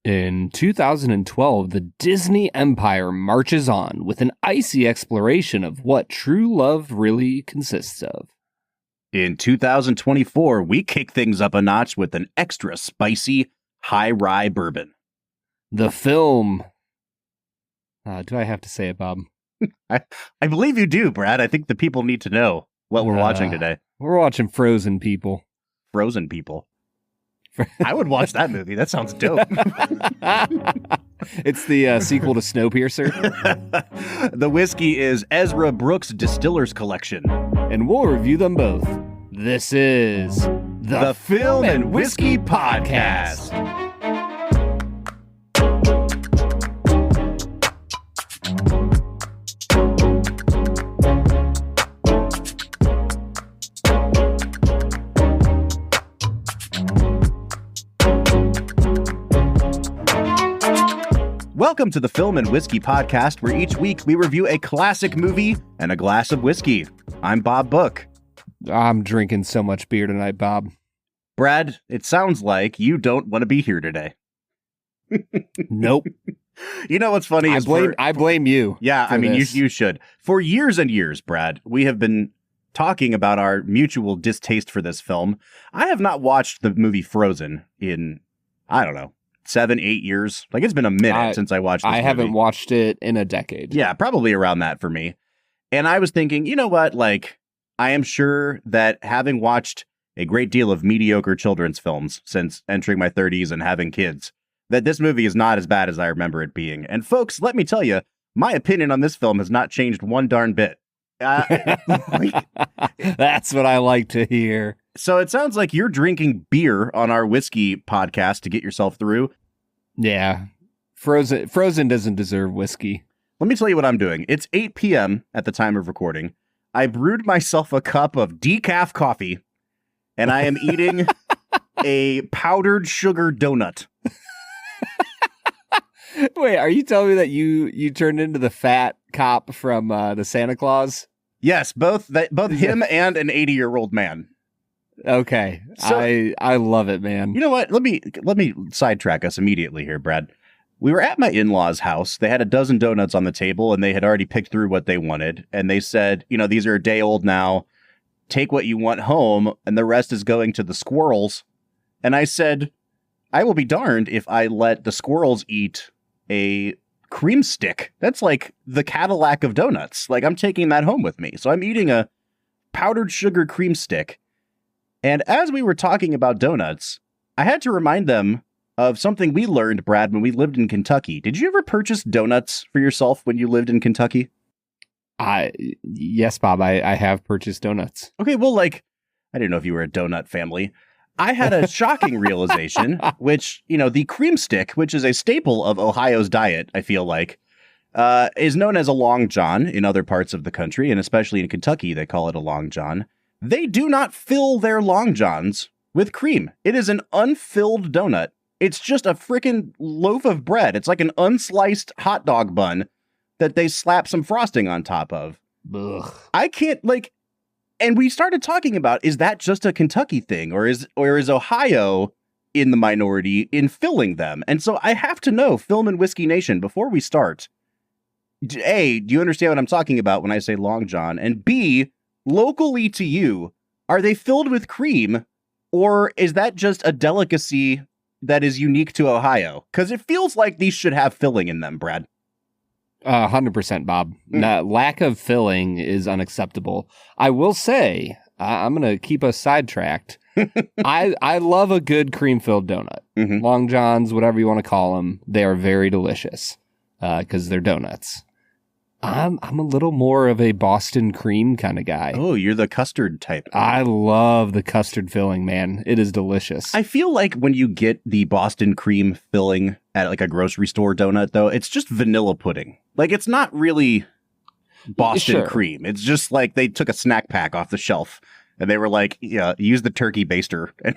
In 2012, the Disney Empire marches on with an icy exploration of what true love really consists of. In 2024, we kick things up a notch with an extra spicy high rye bourbon. The film... do I have to say it, Bob? I believe you do, Brad. I think the people need to know what we're watching today. We're watching Frozen People. Frozen People. I would watch that movie. That sounds dope. It's the sequel to Snowpiercer. The whiskey is Ezra Brooks Distiller's Collection. And we'll review them both. This is the Film and Whiskey Podcast. Welcome to the Film and Whiskey Podcast, where each week we review a classic movie and a glass of whiskey. I'm Bob Book. I'm drinking so much beer tonight, Bob. Brad, it sounds like you don't want to be here today. Nope. You know what's funny? I blame you. Yeah, I mean, you should. For years and years, Brad, we have been talking about our mutual distaste for this film. I have not watched the movie Frozen in, I don't know, 7-8 years. Like, it's been a minute since I watched this movie. Haven't watched it in a decade. Yeah, probably around that for me. And I was thinking, you know what? Like, I am sure that having watched a great deal of mediocre children's films since entering my 30s and having kids, that this movie is not as bad as I remember it being. And folks, let me tell you, my opinion on this film has not changed one darn bit. That's what I like to hear. So it sounds like you're drinking beer on our whiskey podcast to get yourself through. Yeah. Frozen doesn't deserve whiskey. Let me tell you what I'm doing. It's 8 p.m. at the time of recording. I brewed myself a cup of decaf coffee, and I am eating a powdered sugar donut. Wait, are you telling me that you turned into the fat cop from the Santa Claus? Yes, both him and an 80-year-old man. Okay, so, I love it, man. You know what? Let me sidetrack us immediately here, Brad. We were at my in-laws' house. They had a dozen donuts on the table, and they had already picked through what they wanted. And they said, you know, these are a day old now. Take what you want home, and the rest is going to the squirrels. And I said, I will be darned if I let the squirrels eat a cream stick. That's like the Cadillac of donuts. Like, I'm taking that home with me. So I'm eating a powdered sugar cream stick. And as we were talking about donuts, I had to remind them of something we learned, Brad, when we lived in Kentucky. Did you ever purchase donuts for yourself when you lived in Kentucky? Yes, Bob, I have purchased donuts. Okay, well, like, I didn't know if you were a donut family. I had a shocking realization, which, you know, the cream stick, which is a staple of Ohio's diet, I feel like, is known as a Long John in other parts of the country, and especially in Kentucky, they call it a Long John. They do not fill their Long Johns with cream. It is an unfilled donut. It's just a freaking loaf of bread. It's like an unsliced hot dog bun that they slap some frosting on top of. Ugh. I can't, like, and we started talking about, is that just a Kentucky thing, or is Ohio in the minority in filling them? And so I have to know, Film and Whiskey Nation, before we start, A, do you understand what I'm talking about when I say Long John? And B, locally to you, are they filled with cream, or is that just a delicacy that is unique to Ohio? Because it feels like these should have filling in them, Brad. 100%, Bob. Lack of filling is unacceptable. I will say, I'm going to keep us sidetracked. I love a good cream-filled donut. Mm-hmm. Long Johns, whatever you want to call them, they are very delicious because they're donuts. I'm a little more of a Boston cream kind of guy. Oh, you're the custard type. I love the custard filling, man. It is delicious. I feel like when you get the Boston cream filling at like a grocery store donut, though, it's just vanilla pudding. Like, it's not really Boston cream. It's just like they took a snack pack off the shelf and they were like, yeah, use the turkey baster. And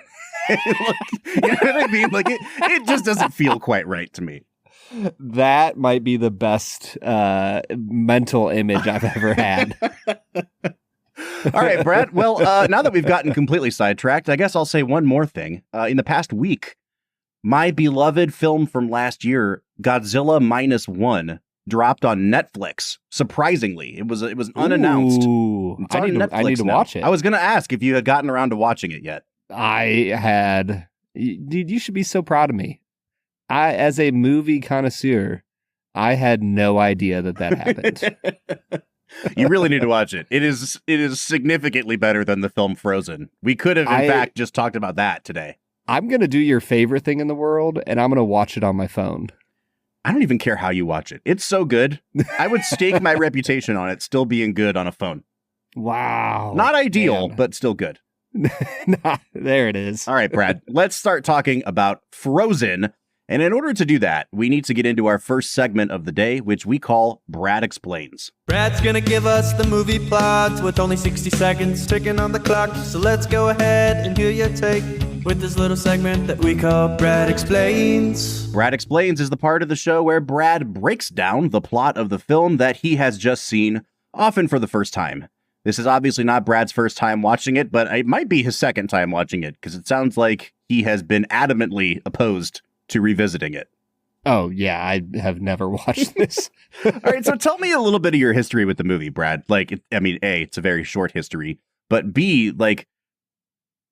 you know what I mean? Like, it just doesn't feel quite right to me. That might be the best mental image I've ever had. All right, Brad. Well, now that we've gotten completely sidetracked, I guess I'll say one more thing. In the past week, my beloved film from last year, Godzilla -1, dropped on Netflix. Surprisingly, it was unannounced. Ooh, It's I on need to Netflix now. watch it. I was going to ask if you had gotten around to watching it yet. Dude, you should be so proud of me. As a movie connoisseur, I had no idea that happened. You really need to watch it. It is significantly better than the film Frozen. We could have, in fact, just talked about that today. I'm going to do your favorite thing in the world, and I'm going to watch it on my phone. I don't even care how you watch it. It's so good. I would stake my reputation on it still being good on a phone. Wow. Not ideal, man. but still good. There it is. All right, Brad, let's start talking about Frozen. And in order to do that, we need to get into our first segment of the day, which we call Brad Explains. Brad's gonna give us the movie plot with only 60 seconds ticking on the clock. So let's go ahead and hear your take with this little segment that we call Brad Explains. Brad Explains is the part of the show where Brad breaks down the plot of the film that he has just seen, often for the first time. This is obviously not Brad's first time watching it, but it might be his second time watching it, because it sounds like he has been adamantly opposed to revisiting it. Oh, yeah, I have never watched this. All right, so tell me a little bit of your history with the movie, Brad. Like, I mean, A, it's a very short history, but B, like,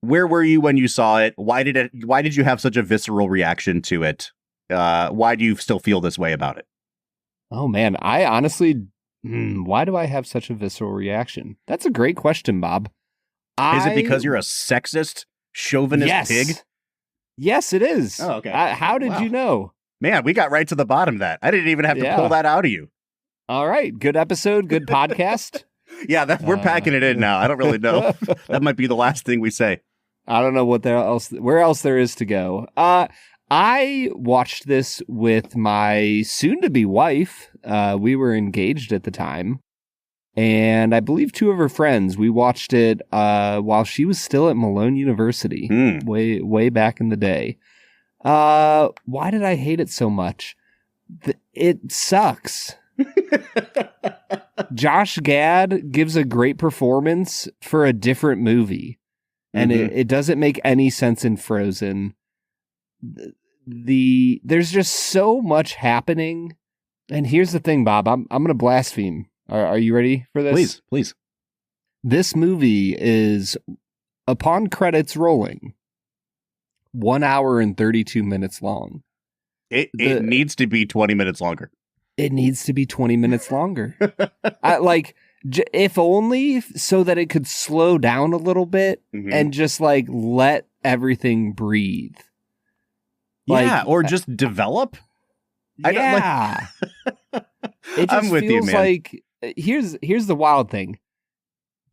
where were you when you saw it? Why did you have such a visceral reaction to it? Why do you still feel this way about it? Oh, man, I honestly, why do I have such a visceral reaction? That's a great question, Bob. Is it because you're a sexist, chauvinist pig? Yes, it is. Oh, okay. How did you know? Man, we got right to the bottom of that. I didn't even have to pull that out of you. All right. Good episode. Good podcast. Yeah, we're packing it in now. I don't really know. That might be the last thing we say. I don't know where else there is to go. I watched this with my soon-to-be wife. We were engaged at the time. And I believe two of her friends, we watched it while she was still at Malone University, way back in the day. Why did I hate it so much? It sucks. Josh Gad gives a great performance for a different movie, and it doesn't make any sense in Frozen. There's just so much happening. And here's the thing, Bob, I'm going to blaspheme. Are you ready for this? Please. This movie is, upon credits rolling, 1 hour and 32 minutes long. It needs to be 20 minutes longer. It needs to be 20 minutes longer. If only so that it could slow down a little bit and just let everything breathe. Or just develop. Yeah. It just I'm with you, feels man. like here's the wild thing.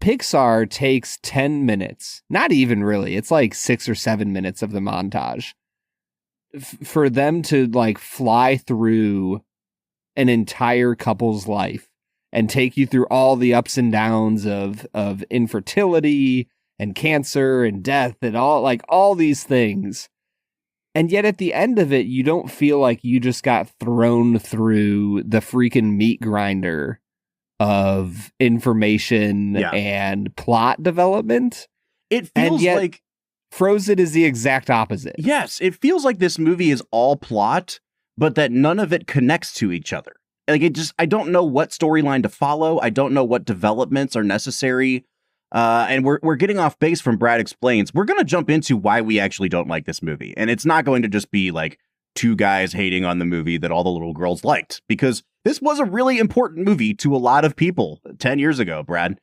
Pixar takes 10 minutes, not even really. It's like 6 or 7 minutes of the montage for them to fly through an entire couple's life and take you through all the ups and downs of infertility and cancer and death and all these things. And yet at the end of it, you don't feel like you just got thrown through the freaking meat grinder of information and plot development. It feels like Frozen is the exact opposite. Yes, it feels like this movie is all plot, but that none of it connects to each other. I don't know what storyline to follow. I don't know what developments are necessary. And we're getting off base from Brad Explains. We're going to jump into why we actually don't like this movie. And it's not going to just be two guys hating on the movie that all the little girls liked, because this was a really important movie to a lot of people 10 years ago, Brad.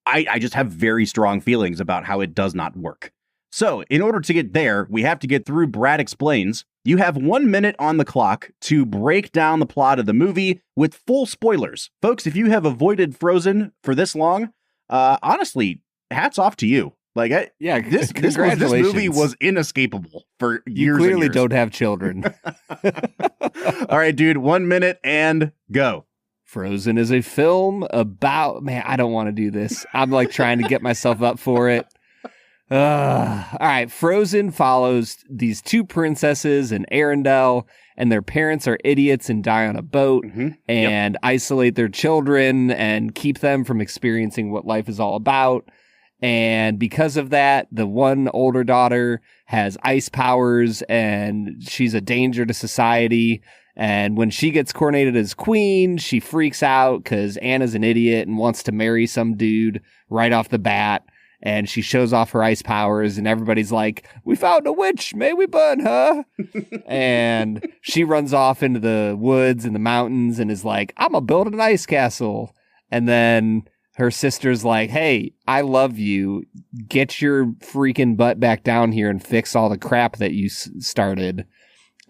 I just have very strong feelings about how it does not work. So in order to get there, we have to get through Brad Explains. You have 1 minute on the clock to break down the plot of the movie with full spoilers. Folks, if you have avoided Frozen for this long, honestly, hats off to you. This movie was inescapable for years. You clearly and years. don't have children. All right, dude, 1 minute and go. Frozen is a film about, man, I don't want to do this. I'm trying to get myself up for it. All right, Frozen follows these two princesses in Arendelle, and their parents are idiots and die on a boat and isolate their children and keep them from experiencing what life is all about. And because of that, the one older daughter has ice powers and she's a danger to society. And when she gets coronated as queen, she freaks out because Anna's an idiot and wants to marry some dude right off the bat. And she shows off her ice powers and everybody's like, we found a witch. May we burn her? And she runs off into the woods and the mountains and is like, I'm going to build an ice castle. And then her sister's like, hey, I love you. Get your freaking butt back down here and fix all the crap that you started.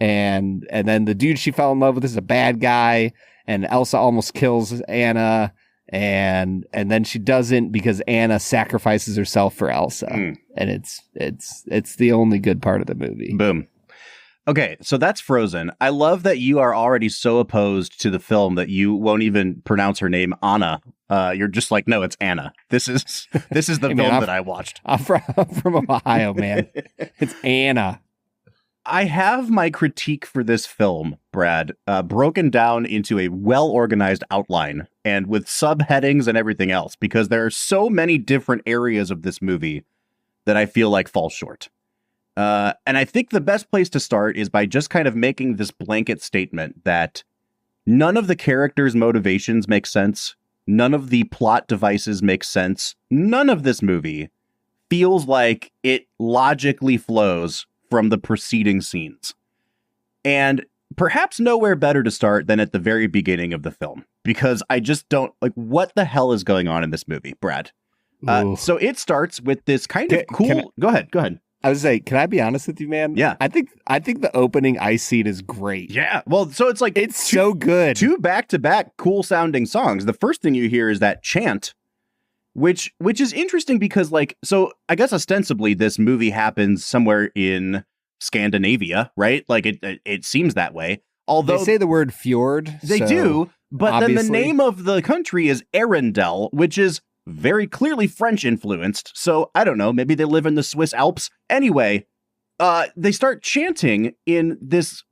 And then the dude she fell in love with is a bad guy. And Elsa almost kills Anna. And then she doesn't because Anna sacrifices herself for Elsa. And it's the only good part of the movie. Boom. Okay, so that's Frozen. I love that you are already so opposed to the film that you won't even pronounce her name Anna. You're just like, no, it's Anna. This is the Hey, film man, that I watched. I'm from Ohio, man. It's Anna. I have my critique for this film, Brad, broken down into a well-organized outline and with subheadings and everything else, because there are so many different areas of this movie that I feel like fall short. And I think the best place to start is by just kind of making this blanket statement that none of the characters' motivations make sense. None of the plot devices make sense. None of this movie feels like it logically flows from the preceding scenes. And perhaps nowhere better to start than at the very beginning of the film, because I just don't like what the hell is going on in this movie, Brad. So it starts with this kind of cool. Go ahead. I was like, can I be honest with you, man? Yeah. I think the opening ice scene is great. Yeah. Well, so it's like It's so good. two back-to-back cool sounding songs. The first thing you hear is that chant, which is interesting because, like, so I guess ostensibly this movie happens somewhere in Scandinavia, right? Like it seems that way. Although they say the word fjord. they so do, but then obviously. the name of the country is Arendelle, which is very clearly French influenced. So I don't know, maybe they live in the Swiss Alps. Anyway, they start chanting in this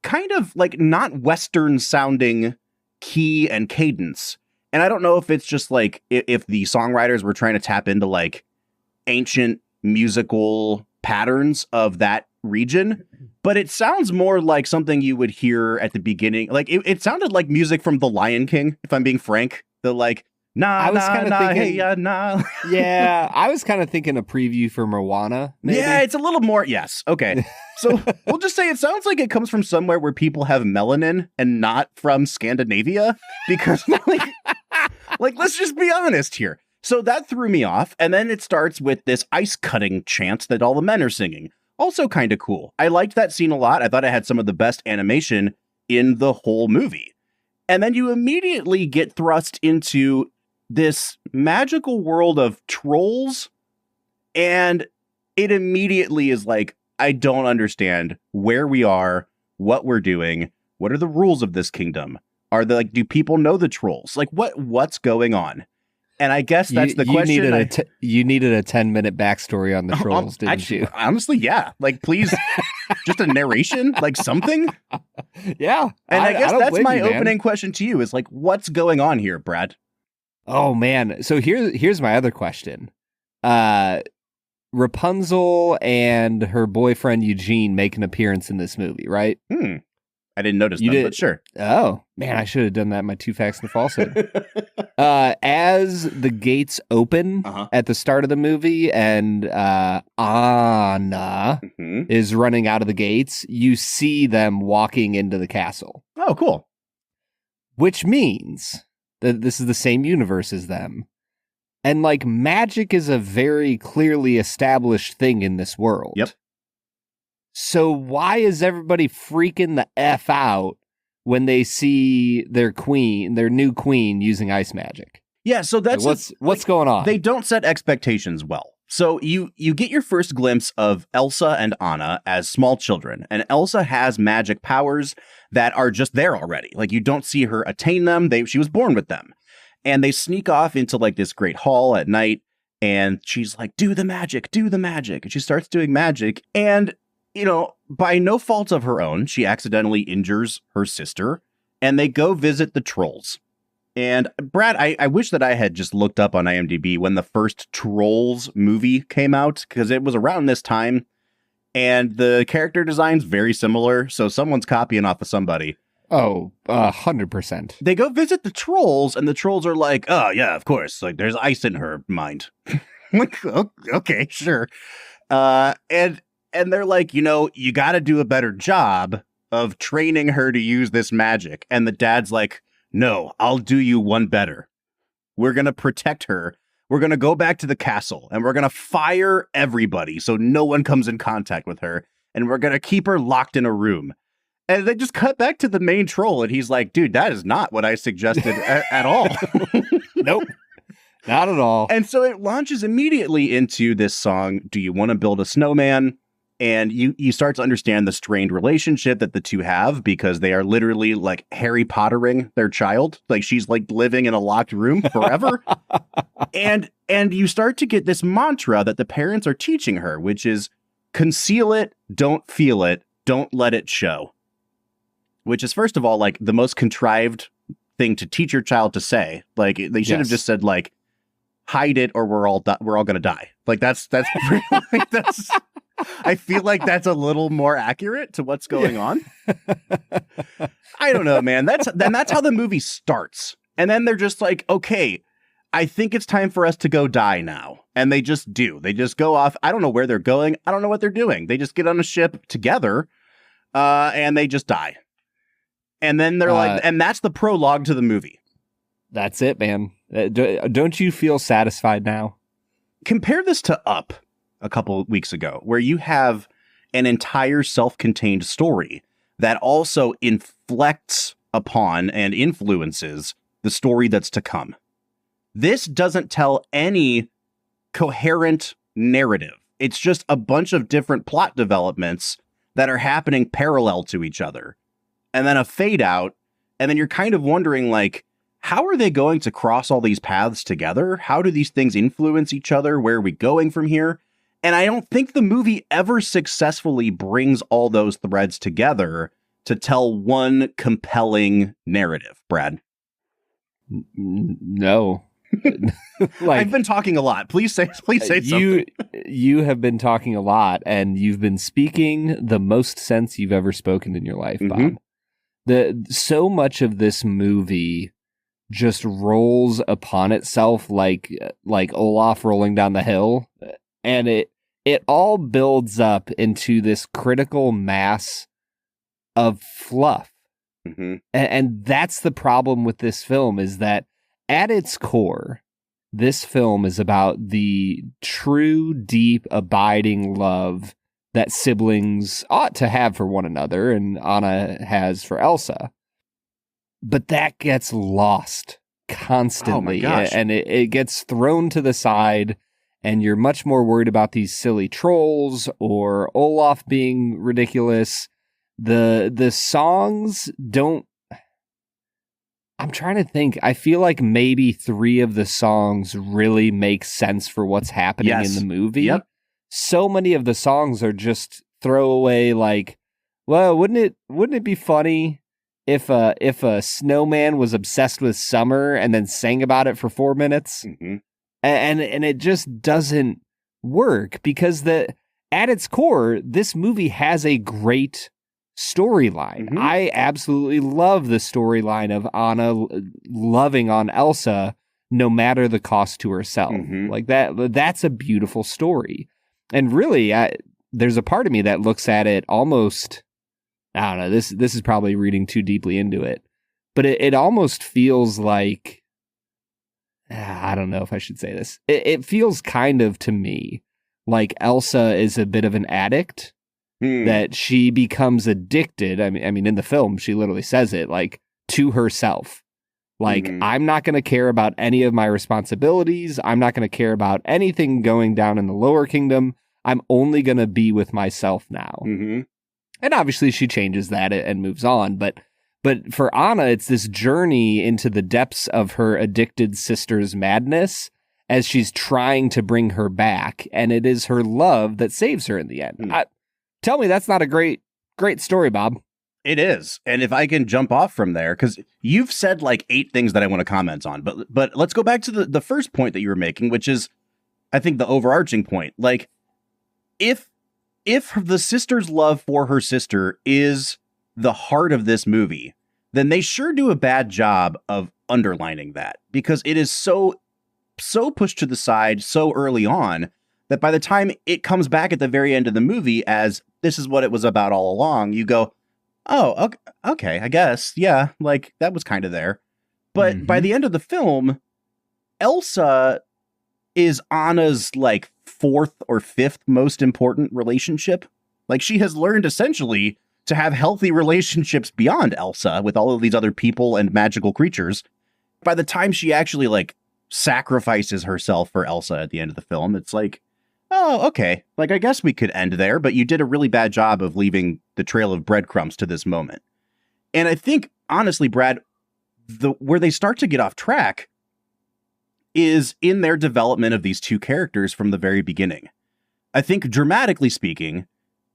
kind of like not Western sounding key and cadence. And I don't know if it's just like if the songwriters were trying to tap into like ancient musical patterns of that region, but it sounds more like something you would hear at the beginning. Like it sounded like music from The Lion King, if I'm being frank. The like, nah, I was nah, kinda nah, thinking- hey, nah. Yeah, I was kind of thinking a preview for Moana. Maybe. Yeah, it's a little more. Yes. Okay. So we'll just say it sounds like it comes from somewhere where people have melanin and not from Scandinavia, because like let's just be honest here. So that threw me off. And then it starts with this ice cutting chant that all the men are singing. Also kind of cool. I liked that scene a lot. I thought it had some of the best animation in the whole movie. And then you immediately get thrust into this magical world of trolls. And it immediately is like, I don't understand where we are, what we're doing. What are the rules of this kingdom? Are they like, do people know the trolls? Like what's going on? And I guess that's the question. You needed a 10-minute backstory on the trolls, didn't actually, you? Honestly, yeah. Like, please, just a narration, like something. Yeah. And I guess don't that's blame my you, man. opening question to you is like, what's going on here, Brad? Oh man. So here's my other question. Rapunzel and her boyfriend Eugene make an appearance in this movie, right? I didn't notice them, but sure. Oh, man, I should have done that in my two facts and a falsehood. As the gates open at the start of the movie and Anna is running out of the gates, you see them walking into the castle. Oh, cool. Which means that this is the same universe as them. And like magic is a very clearly established thing in this world. Yep. So why is everybody freaking the F out when they see their new queen using ice magic? Yeah, so that's what's going on? They don't set expectations well. So you get your first glimpse of Elsa and Anna as small children, and Elsa has magic powers that are just there already. Like you don't see her attain them. She was born with them. And they sneak off into like this great hall at night, and she's like, do the magic. And she starts doing magic, and you know, by no fault of her own, she accidentally injures her sister, and they go visit the trolls. And Brad, I wish that I had just looked up on IMDb when the first Trolls movie came out, because it was around this time, and the character design's very similar, so someone's copying off of somebody. Oh, 100%. They go visit the trolls, and the trolls are like, oh, yeah, of course. Like, there's ice in her mind. Like, okay, sure. And they're like, you got to do a better job of training her to use this magic. And the dad's like, no, I'll do you one better. We're going to protect her. We're going to go back to the castle, and we're going to fire everybody so no one comes in contact with her. And we're going to keep her locked in a room. And they just cut back to the main troll, and he's like, dude, that is not what I suggested at all. Nope, not at all. And so it launches immediately into this song, Do You Want to Build a Snowman? And you start to understand the strained relationship that the two have, because they are literally like Harry Pottering their child. Like, she's like living in a locked room forever. and you start to get this mantra that the parents are teaching her, which is conceal it, don't feel it, don't let it show. Which is, first of all, like the most contrived thing to teach your child to say. Like, they should have just said, like, hide it or we're all going to die. Like, that's I feel like that's a little more accurate to what's going on. I don't know, man. That's how the movie starts. And then they're just like, okay, I think it's time for us to go die now. And they just do. They just go off. I don't know where they're going. I don't know what they're doing. They just get on a ship together, and they just die. And then they're like, and that's the prologue to the movie. That's it, man. Don't you feel satisfied now? Compare this to Up a couple of weeks ago, where you have an entire self-contained story that also inflects upon and influences the story that's to come. This doesn't tell any coherent narrative. It's just a bunch of different plot developments that are happening parallel to each other. And then a fade out, and then you're kind of wondering, like, how are they going to cross all these paths together? How do these things influence each other? Where are we going from here? And I don't think the movie ever successfully brings all those threads together to tell one compelling narrative, Brad. No. I've been talking a lot. Please say something. You have been talking a lot, and you've been speaking the most sense you've ever spoken in your life, Bob. So much of this movie just rolls upon itself like Olaf rolling down the hill, and it all builds up into this critical mass of fluff. And that's the problem with this film, is that at its core, this film is about the true, deep, abiding love that siblings ought to have for one another, and Anna has for Elsa. But that gets lost constantly, and it gets thrown to the side, and you're much more worried about these silly trolls or Olaf being ridiculous. The songs don't... I'm trying to think. I feel like maybe 3 of the songs really make sense for what's happening in the movie. Yep. So many of the songs are just throwaway, like, well, wouldn't it be funny if a snowman was obsessed with summer and then sang about it for 4 minutes? And it just doesn't work, because at its core, this movie has a great storyline. I absolutely love the storyline of Anna loving on Elsa no matter the cost to herself. Like that's a beautiful story. And really, there's a part of me that looks at it almost, I don't know, this is probably reading too deeply into it, but it almost feels like, I don't know if I should say this. It feels kind of, to me, like Elsa is a bit of an addict, that she becomes addicted. I mean, in the film, she literally says it, like, to herself. Like, I'm not going to care about any of my responsibilities. I'm not going to care about anything going down in the lower kingdom. I'm only going to be with myself now. And obviously she changes that and moves on. But for Anna, it's this journey into the depths of her addicted sister's madness as she's trying to bring her back. And it is her love that saves her in the end. Tell me that's not a great story, Bob. It is. And if I can jump off from there, because you've said like 8 things that I want to comment on, but let's go back to the first point that you were making, which is, I think, the overarching point. Like, if the sister's love for her sister is the heart of this movie, then they sure do a bad job of underlining that, because it is so pushed to the side so early on that by the time it comes back at the very end of the movie as this is what it was about all along, you go, oh, okay, I guess. Yeah, like that was kind of there. But by the end of the film, Elsa is Anna's like 4th or 5th most important relationship. Like, she has learned essentially to have healthy relationships beyond Elsa with all of these other people and magical creatures. By the time she actually like sacrifices herself for Elsa at the end of the film, it's like, oh, okay. Like, I guess we could end there, but you did a really bad job of leaving the trail of breadcrumbs to this moment. And I think, honestly, Brad, where they start to get off track is in their development of these two characters from the very beginning. I think, dramatically speaking,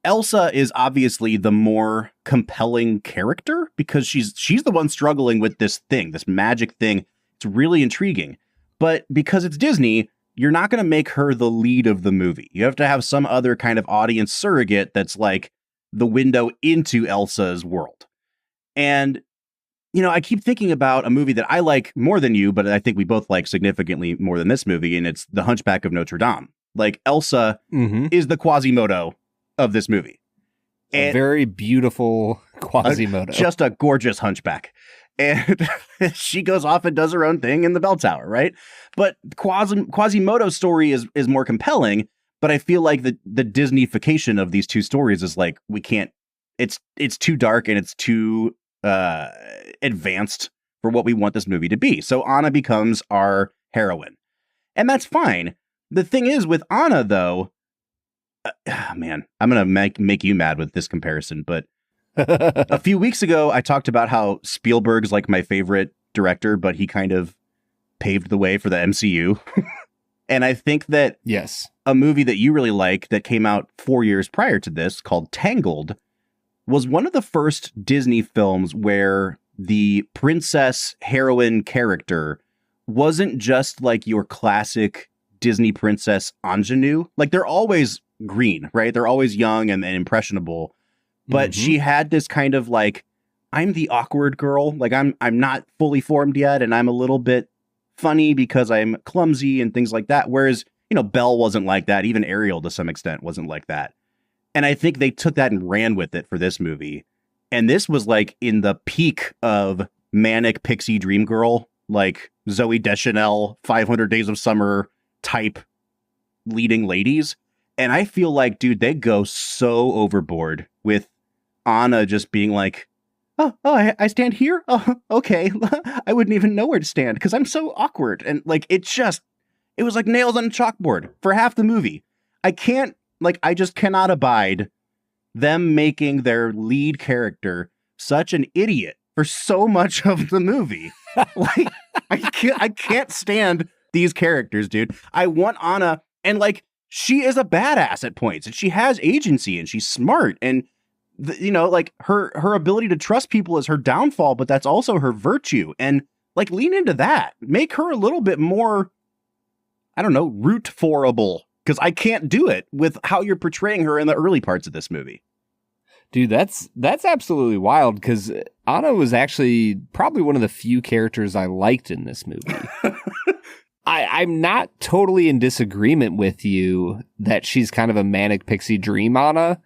Elsa is obviously the more compelling character because she's the one struggling with this thing, this magic thing. It's really intriguing. But because it's Disney, you're not going to make her the lead of the movie. You have to have some other kind of audience surrogate that's like the window into Elsa's world. And, you know, I keep thinking about a movie that I like more than you, but I think we both like significantly more than this movie, and it's The Hunchback of Notre Dame. Like, Elsa is the Quasimodo of this movie. A very beautiful Quasimodo. Just a gorgeous hunchback. And she goes off and does her own thing in the bell tower, right? But Quasimodo's story is more compelling, but I feel like the Disney-fication of these two stories is like, we can't, it's too dark and it's too advanced for what we want this movie to be. So Anna becomes our heroine. And that's fine. The thing is with Anna, though, man, I'm going to make you mad with this comparison, but a few weeks ago, I talked about how Spielberg's like my favorite director, but he kind of paved the way for the MCU. And I think that a movie that you really like that came out 4 years prior to this called Tangled was one of the first Disney films where the princess heroine character wasn't just like your classic Disney princess ingenue. Like, they're always green, right? They're always young and impressionable. But she had this kind of like, I'm the awkward girl. Like, I'm not fully formed yet, and I'm a little bit funny because I'm clumsy and things like that. Whereas, you know, Belle wasn't like that. Even Ariel, to some extent, wasn't like that. And I think they took that and ran with it for this movie. And this was like in the peak of manic pixie dream girl, like Zooey Deschanel, 500 Days of Summer type leading ladies. And I feel like, dude, they go so overboard with Anna just being like, oh, I stand here? Oh, okay. I wouldn't even know where to stand because I'm so awkward. And like, it was like nails on a chalkboard for half the movie. I just cannot abide them making their lead character such an idiot for so much of the movie. Like, I can't stand these characters, dude. I want Anna, and like, she is a badass at points, and she has agency, and she's smart, and you know, like her ability to trust people is her downfall, but that's also her virtue. And like, lean into that. Make her a little bit more, I don't know, root forable, because I can't do it with how you're portraying her in the early parts of this movie. Dude, that's absolutely wild, because Anna was actually probably one of the few characters I liked in this movie. I'm not totally in disagreement with you that she's kind of a manic pixie dream Anna,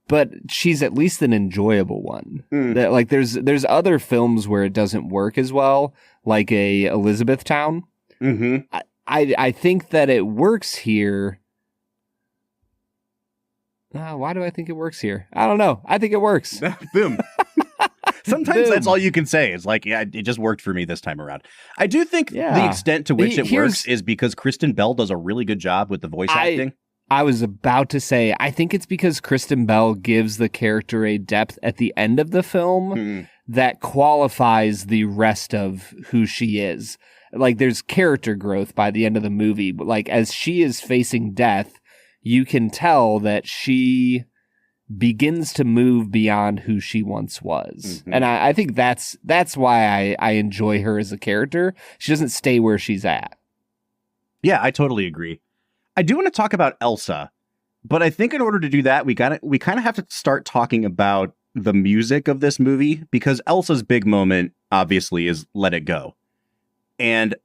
but she's at least an enjoyable one. That, like, there's other films where it doesn't work as well, like a Elizabethtown. I think that it works here. Why do I think it works here? I don't know. I think it works. Boom. Sometimes that's all you can say. It's like, yeah, it just worked for me this time around. I do think the extent to which it works is because Kristen Bell does a really good job with the voice acting. I was about to say, I think it's because Kristen Bell gives the character a depth at the end of the film that qualifies the rest of who she is. Like, there's character growth by the end of the movie, but like, as she is facing death, you can tell that she begins to move beyond who she once was. And I think that's why I enjoy her as a character. She doesn't stay where she's at. Yeah, I totally agree. I do want to talk about Elsa, but I think in order to do that, we kind of have to start talking about the music of this movie, because Elsa's big moment obviously is Let It Go. And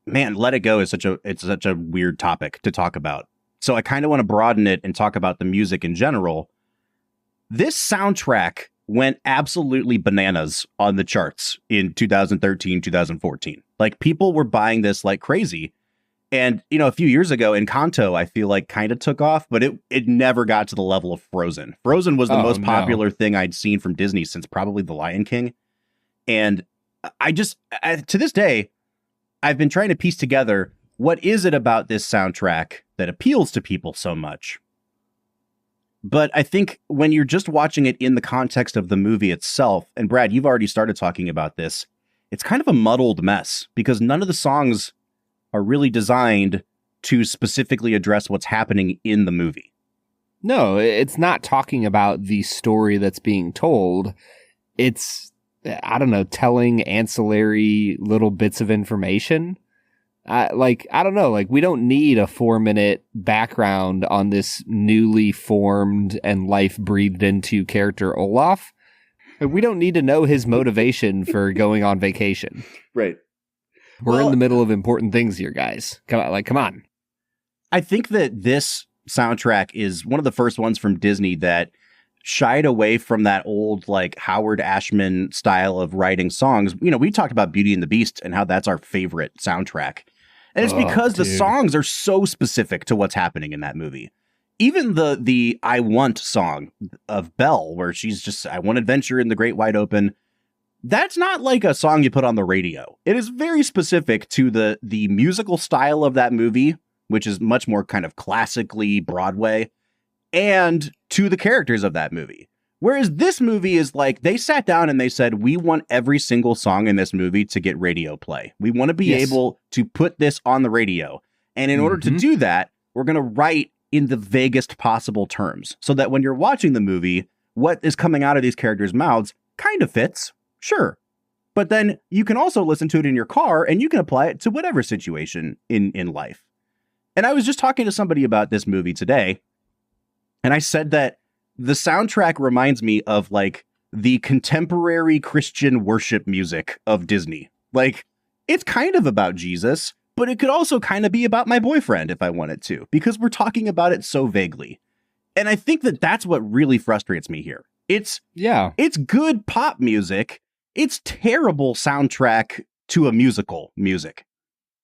man, Let It Go is such a weird topic to talk about. So I kind of want to broaden it and talk about the music in general. This soundtrack went absolutely bananas on the charts in 2013, 2014. Like, people were buying this like crazy. And, you know, a few years ago, Encanto, I feel like kind of took off, but it never got to the level of Frozen. Frozen was the most popular thing I'd seen from Disney since probably The Lion King. And to this day, I've been trying to piece together, what is it about this soundtrack that appeals to people so much? But I think when you're just watching it in the context of the movie itself, and Brad, you've already started talking about this, it's kind of a muddled mess, because none of the songs are really designed to specifically address what's happening in the movie. No, it's not talking about the story that's being told. It's, I don't know, telling ancillary little bits of information. I don't know, like, we don't need a 4-minute background on this newly formed and life breathed into character Olaf. We don't need to know his motivation for going on vacation. Right. We're in the middle of important things here, guys. Come on. I think that this soundtrack is one of the first ones from Disney that shied away from that old, like, Howard Ashman style of writing songs. You know, we talked about Beauty and the Beast and how that's our favorite soundtrack. And it's because the songs are so specific to what's happening in that movie. Even the I Want song of Belle, where she's just, I want adventure in the great wide open. That's not like a song you put on the radio. It is very specific to the musical style of that movie, which is much more kind of classically Broadway, and to the characters of that movie. Whereas this movie is like, they sat down and they said, we want every single song in this movie to get radio play. We want to be able to put this on the radio. And in order to do that, we're going to write in the vaguest possible terms, so that when you're watching the movie, what is coming out of these characters' mouths kind of fits, sure. But then you can also listen to it in your car, and you can apply it to whatever situation in life. And I was just talking to somebody about this movie today, and I said that the soundtrack reminds me of, like, the contemporary Christian worship music of Disney. Like, it's kind of about Jesus, but it could also kind of be about my boyfriend if I wanted to, because we're talking about it so vaguely. And I think that that's what really frustrates me here. It's good pop music. It's terrible soundtrack to a music.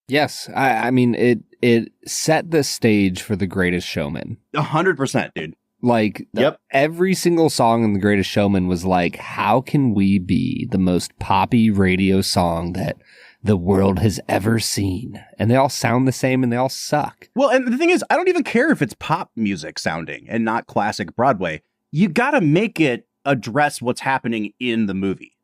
Yes, I mean, it set the stage for The Greatest Showman. 100%, dude. Like, every single song in The Greatest Showman was like, how can we be the most poppy radio song that the world has ever seen? And they all sound the same and they all suck. Well, and the thing is, I don't even care if it's pop music sounding and not classic Broadway. You gotta make it address what's happening in the movie.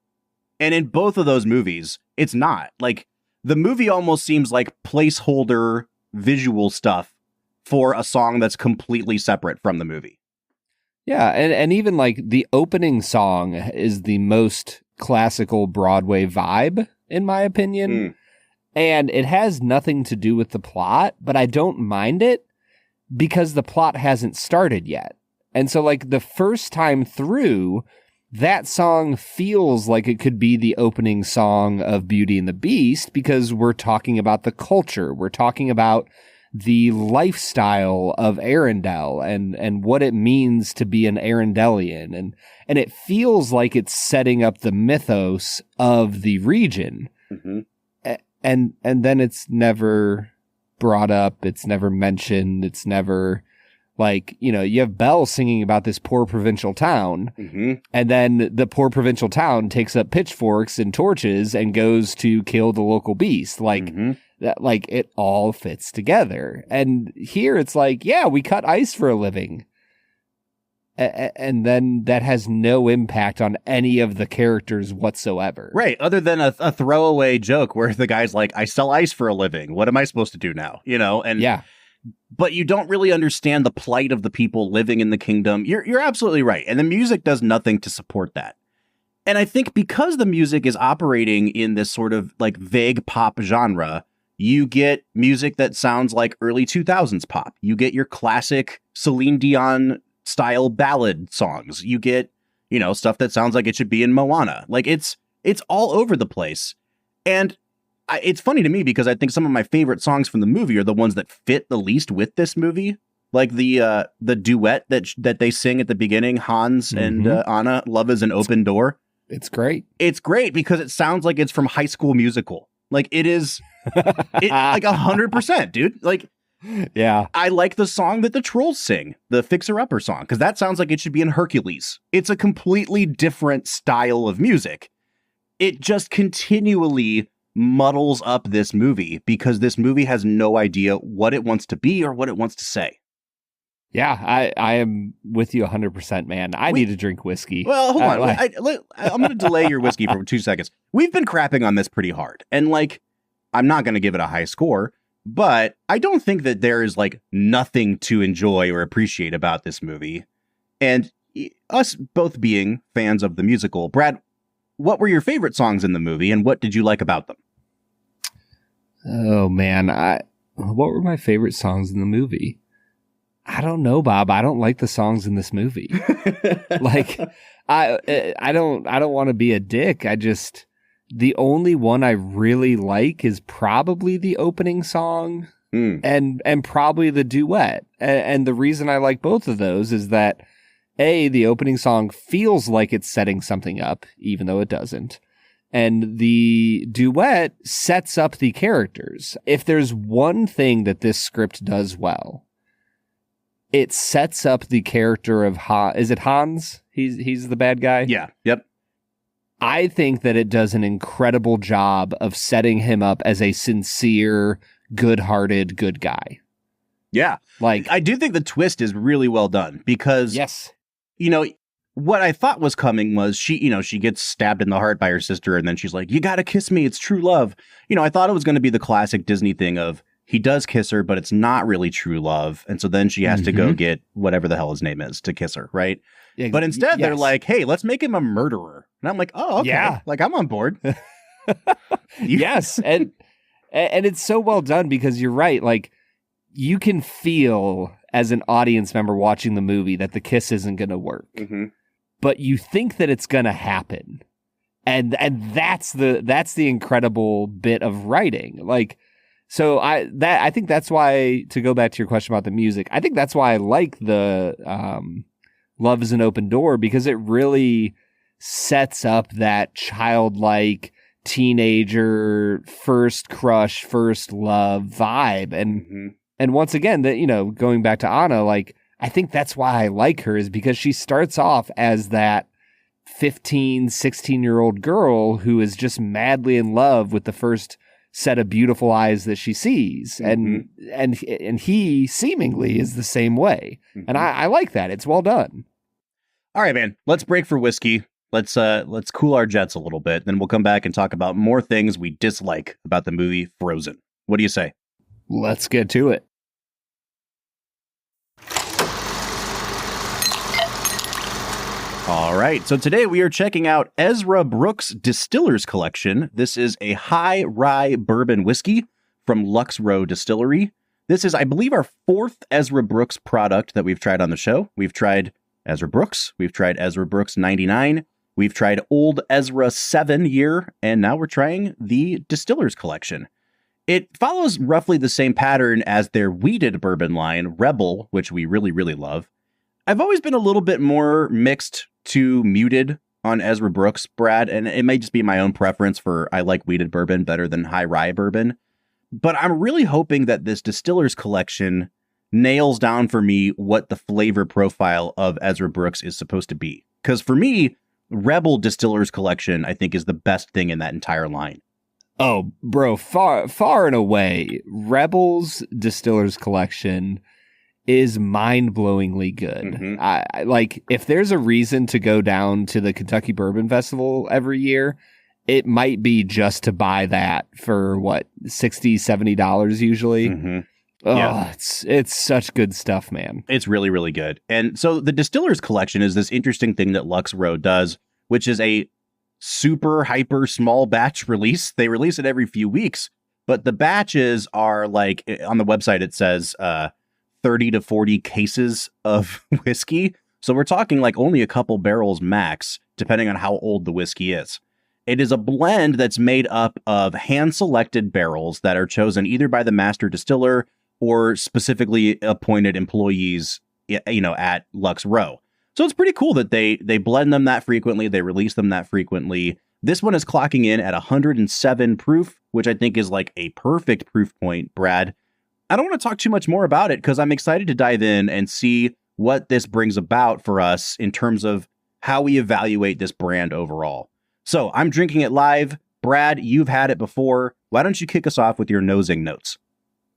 And in both of those movies, it's not. Like, the movie almost seems like placeholder visual stuff for a song that's completely separate from the movie. Yeah, and even like the opening song is the most classical Broadway vibe, in my opinion. And it has nothing to do with the plot, but I don't mind it because the plot hasn't started yet. And so, like, the first time through, that song feels like it could be the opening song of Beauty and the Beast, because we're talking about the culture. We're talking about the lifestyle of Arendelle and what it means to be an Arendellian. And it feels like it's setting up the mythos of the region. And then it's never brought up. It's never mentioned. It's never, like, you know, you have Belle singing about this poor provincial town, and then the poor provincial town takes up pitchforks and torches and goes to kill the local beast. Like, that, like, it all fits together. And here it's like, yeah, we cut ice for a living. And then that has no impact on any of the characters whatsoever. Right. Other than a throwaway joke where the guy's like, I sell ice for a living. What am I supposed to do now? You know, and but you don't really understand the plight of the people living in the kingdom. You're absolutely right. And the music does nothing to support that. And I think because the music is operating in this sort of like vague pop genre, you get music that sounds like early 2000s pop. You get your classic Celine Dion style ballad songs. You get, you know, stuff that sounds like it should be in Moana. Like it's all over the place. And it's funny to me because I think some of my favorite songs from the movie are the ones that fit the least with this movie. Like the duet that they sing at the beginning, Hans and Anna, Love is an Open Door. It's great. It's great because it sounds like it's from High School Musical. Like it is like 100%, dude. Like, yeah, I like the song that the Trolls sing, the Fixer Upper song, because that sounds like it should be in Hercules. It's a completely different style of music. It just continually muddles up this movie because this movie has no idea what it wants to be or what it wants to say. Yeah, I am with you 100%, man. I need to drink whiskey. Well, hold on. I'm going to delay your whiskey for 2 seconds. We've been crapping on this pretty hard. And like, I'm not going to give it a high score, but I don't think that there is like nothing to enjoy or appreciate about this movie. And us both being fans of the musical, Brad, what were your favorite songs in the movie and what did you like about them? Oh, man. What were my favorite songs in the movie? I don't know, Bob. I don't like the songs in this movie. Like, I don't want to be a dick. The only one I really like is probably the opening song and probably the duet. And the reason I like both of those is that the opening song feels like it's setting something up, even though it doesn't. And the duet sets up the characters. If there's one thing that this script does well, it sets up the character of Is it Hans? He's the bad guy? Yeah. Yep. I think that it does an incredible job of setting him up as a sincere, good-hearted, good guy. Yeah. Like, I do think the twist is really well done because, yes, you know, what I thought was coming was she gets stabbed in the heart by her sister and then she's like, you got to kiss me. It's true love. You know, I thought it was going to be the classic Disney thing of he does kiss her, but it's not really true love. And so then she has to go get whatever the hell his name is to kiss her, right? Yeah, but instead they're like, hey, let's make him a murderer. And I'm like, oh, okay. Yeah. Like, I'm on board. Yes. And it's so well done because you're right. Like, you can feel as an audience member watching the movie that the kiss isn't going to work. Mm-hmm. But you think that it's going to happen. And that's the incredible bit of writing. Like, so I think that's why, to go back to your question about the music, I think that's why I like the Love is an Open Door, because it really sets up that childlike teenager first crush, first love vibe. And once again, that, you know, going back to Anna, like, I think that's why I like her, is because she starts off as that 15, 16-year-old girl who is just madly in love with the first set of beautiful eyes that she sees. And he seemingly is the same way. Mm-hmm. And I like that. It's well done. All right, man, let's break for whiskey. Let's cool our jets a little bit. Then we'll come back and talk about more things we dislike about the movie Frozen. What do you say? Let's get to it. All right, so today we are checking out Ezra Brooks' Distiller's Collection. This is a high rye bourbon whiskey from Lux Row Distillery. This is, I believe, our fourth Ezra Brooks product that we've tried on the show. We've tried Ezra Brooks, we've tried Ezra Brooks 99, we've tried Old Ezra 7 year, and now we're trying the Distiller's Collection. It follows roughly the same pattern as their wheated bourbon line, Rebel, which we really, really love. I've always been a little bit more mixed to muted on Ezra Brooks, Brad, and it may just be my own preference for I like wheated bourbon better than high rye bourbon. But I'm really hoping that this Distiller's Collection nails down for me what the flavor profile of Ezra Brooks is supposed to be. Because for me, Rebel Distiller's Collection, I think, is the best thing in that entire line. Oh, bro, far and away, Rebel's Distiller's Collection is mind-blowingly good. Mm-hmm. I like, if there's a reason to go down to the Kentucky Bourbon Festival every year, it might be just to buy that for what, $60-$70 usually. Mm-hmm. Oh, Yeah. it's such good stuff, man. It's really, really good. And so the Distiller's Collection is this interesting thing that Lux Row does, which is a super hyper small batch release. They release it every few weeks, but the batches are like, on the website it says 30 to 40 cases of whiskey. So we're talking like only a couple barrels max, depending on how old the whiskey is. It is a blend that's made up of hand-selected barrels that are chosen either by the master distiller or specifically appointed employees, at Lux Row. So it's pretty cool that they blend them that frequently. They release them that frequently. This one is clocking in at 107 proof, which I think is like a perfect proof point, Brad. I don't want to talk too much more about it because I'm excited to dive in and see what this brings about for us in terms of how we evaluate this brand overall. So I'm drinking it live. Brad, you've had it before. Why don't you kick us off with your nosing notes?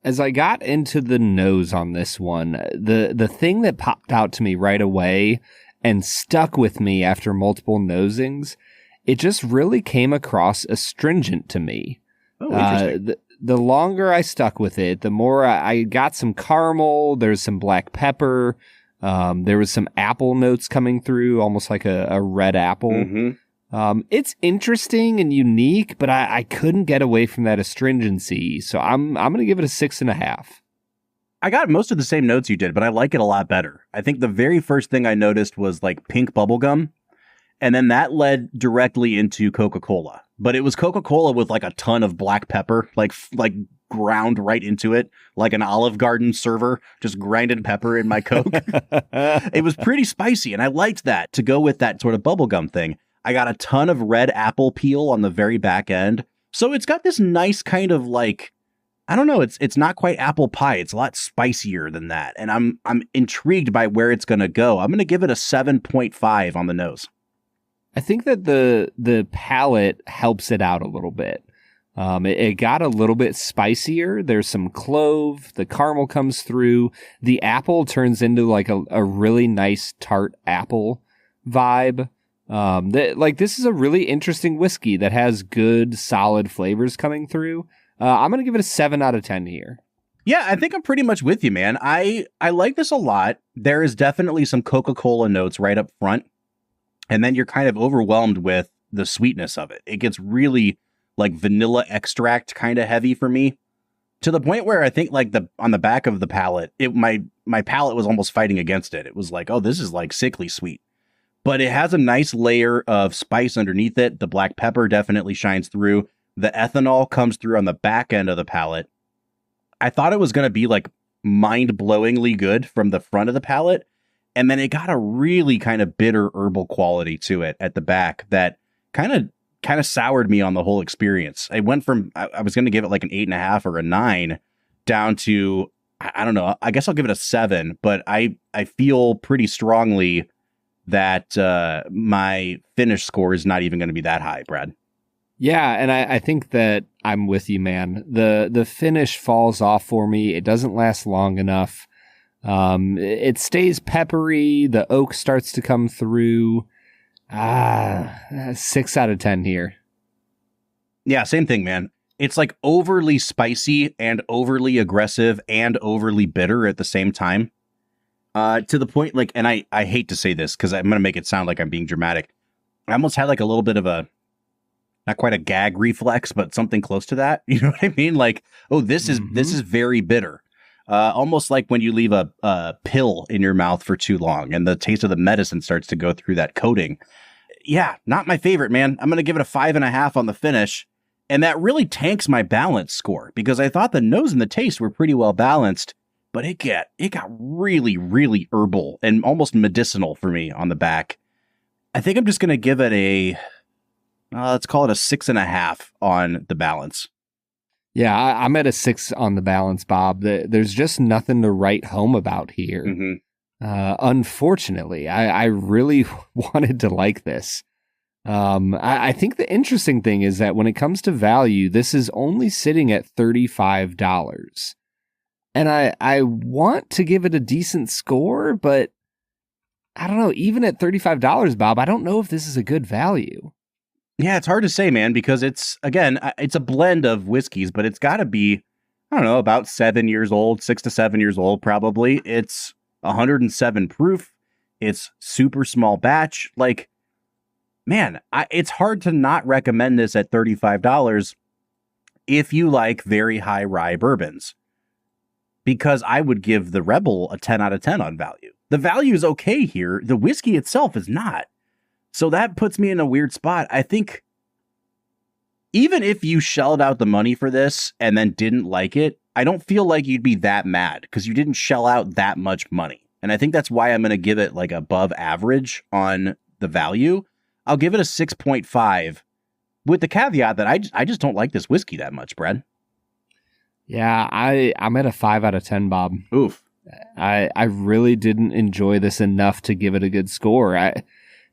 As I got into the nose on this one, the thing that popped out to me right away and stuck with me after multiple nosings, it just really came across astringent to me. Oh, interesting. The longer I stuck with it, the more I got some caramel, there's some black pepper, there was some apple notes coming through, almost like a red apple. Mm-hmm. It's interesting and unique, but I couldn't get away from that astringency. So I'm going to give it a 6.5. I got most of the same notes you did, but I like it a lot better. I think the very first thing I noticed was like pink bubblegum, and then that led directly into Coca-Cola. But it was Coca-Cola with like a ton of black pepper, like ground right into it, like an Olive Garden server, just grinding pepper in my Coke. It was pretty spicy, and I liked that to go with that sort of bubblegum thing. I got a ton of red apple peel on the very back end. So it's got this nice kind of like, I don't know, it's not quite apple pie. It's a lot spicier than that. And I'm intrigued by where it's going to go. I'm going to give it a 7.5 on the nose. I think that the palate helps it out a little bit. It got a little bit spicier. There's some clove. The caramel comes through. The apple turns into like a really nice tart apple vibe. This is a really interesting whiskey that has good, solid flavors coming through. I'm going to give it a 7 out of 10 here. Yeah, I think I'm pretty much with you, man. I like this a lot. There is definitely some Coca-Cola notes right up front. And then you're kind of overwhelmed with the sweetness of it. It gets really like vanilla extract kind of heavy for me, to the point where I think like on the back of the palate, my palate was almost fighting against it. It was like, oh, this is like sickly sweet. But it has a nice layer of spice underneath it. The black pepper definitely shines through. The ethanol comes through on the back end of the palate. I thought it was going to be like mind-blowingly good from the front of the palate. And then it got a really kind of bitter herbal quality to it at the back that kind of soured me on the whole experience. I went from, I was going to give it like an 8.5 or a 9 down to, I don't know, I guess I'll give it a 7, but I feel pretty strongly that my finish score is not even going to be that high, Brad. Yeah, and I think that I'm with you, man. The finish falls off for me. It doesn't last long enough. It stays peppery. The oak starts to come through. 6 out of 10 here. Yeah, same thing, man. It's like overly spicy and overly aggressive and overly bitter at the same time. To the point, like, and I hate to say this because I'm going to make it sound like I'm being dramatic. I almost had like a little bit of a, not quite a gag reflex, but something close to that. You know what I mean? Like, oh, this is very bitter. Almost like when you leave a pill in your mouth for too long and the taste of the medicine starts to go through that coating. Yeah, not my favorite, man. I'm going to give it a 5.5 on the finish. And that really tanks my balance score because I thought the nose and the taste were pretty well balanced. But it got really, really herbal and almost medicinal for me on the back. I think I'm just going to give it let's call it a 6.5 on the balance. Yeah, I'm at a 6 on the balance, Bob. There's just nothing to write home about here. Mm-hmm. Unfortunately, I really wanted to like this. I think the interesting thing is that when it comes to value, this is only sitting at $35. And I want to give it a decent score, but I don't know, even at $35, Bob, I don't know if this is a good value. Yeah, it's hard to say, man, because it's a blend of whiskeys, but it's got to be I don't know, about 7 years old, 6 to 7 years old, probably. It's 107 proof. It's super small batch. Like, man, it's hard to not recommend this at $35 if you like very high rye bourbons. Because I would give the Rebel a 10 out of 10 on value. The value is okay here. The whiskey itself is not. So that puts me in a weird spot. I think even if you shelled out the money for this and then didn't like it, I don't feel like you'd be that mad because you didn't shell out that much money. And I think that's why I'm going to give it like above average on the value. I'll give it a 6.5 with the caveat that I just don't like this whiskey that much, Brad. Yeah, I'm at a 5 out of 10, Bob. Oof. I really didn't enjoy this enough to give it a good score.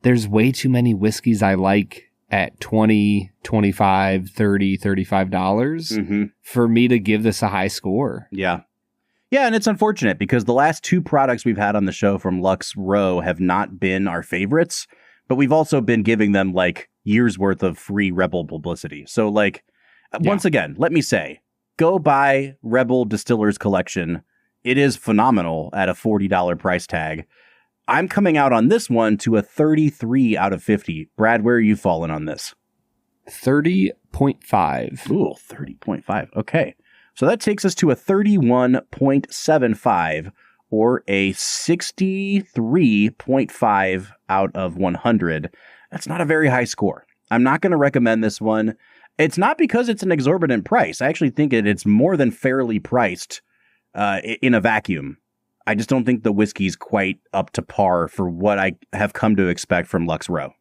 There's way too many whiskeys I like at $20, $25, $30, $35 for me to give this a high score. Yeah. Yeah, and it's unfortunate because the last two products we've had on the show from Lux Row have not been our favorites, but we've also been giving them like years worth of free Rebel publicity. So like, once again, let me say, go buy Rebel Distillers Collection. It is phenomenal at a $40 price tag. I'm coming out on this one to a 33 out of 50. Brad, where are you falling on this? 30.5. Ooh, 30.5. Okay. So that takes us to a 31.75 or a 63.5 out of 100. That's not a very high score. I'm not going to recommend this one. It's not because it's an exorbitant price. I actually think it's more than fairly priced in a vacuum. I just don't think the whiskey's quite up to par for what I have come to expect from Lux Row.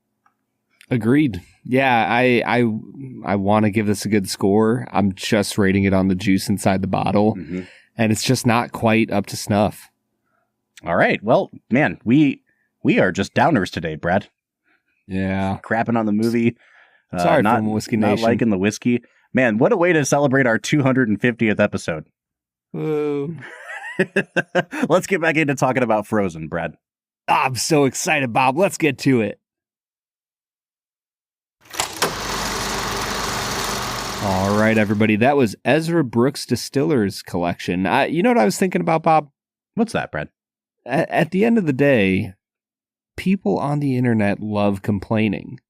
Agreed. Yeah, I want to give this a good score. I'm just rating it on the juice inside the bottle, and it's just not quite up to snuff. All right. Well, man, we are just downers today, Brad. Yeah. Crapping on the movie. Sorry, from Whiskey Nation. Not liking the whiskey. Man, what a way to celebrate our 250th episode. Whoa. Let's get back into talking about Frozen, Brad. I'm so excited, Bob. Let's get to it. All right, everybody. That was Ezra Brooks Distillers Collection. You know what I was thinking about, Bob? What's that, Brad? At the end of the day, people on the internet love complaining.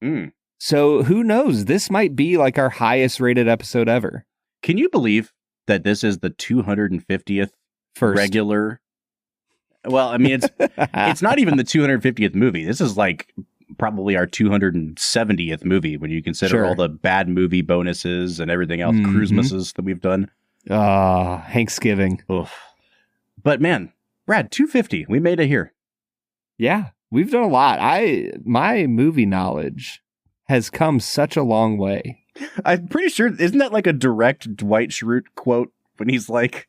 So who knows? This might be like our highest rated episode ever. Can you believe that this is the 250th First regular? Well, I mean, it's not even the 250th movie. This is like probably our 270th movie when you consider all the bad movie bonuses and everything else, Christmases that we've done. Thanksgiving. Oof. But man, Brad, 250. We made it here. Yeah, we've done a lot. My movie knowledge has come such a long way. I'm pretty sure, isn't that like a direct Dwight Schrute quote when he's like,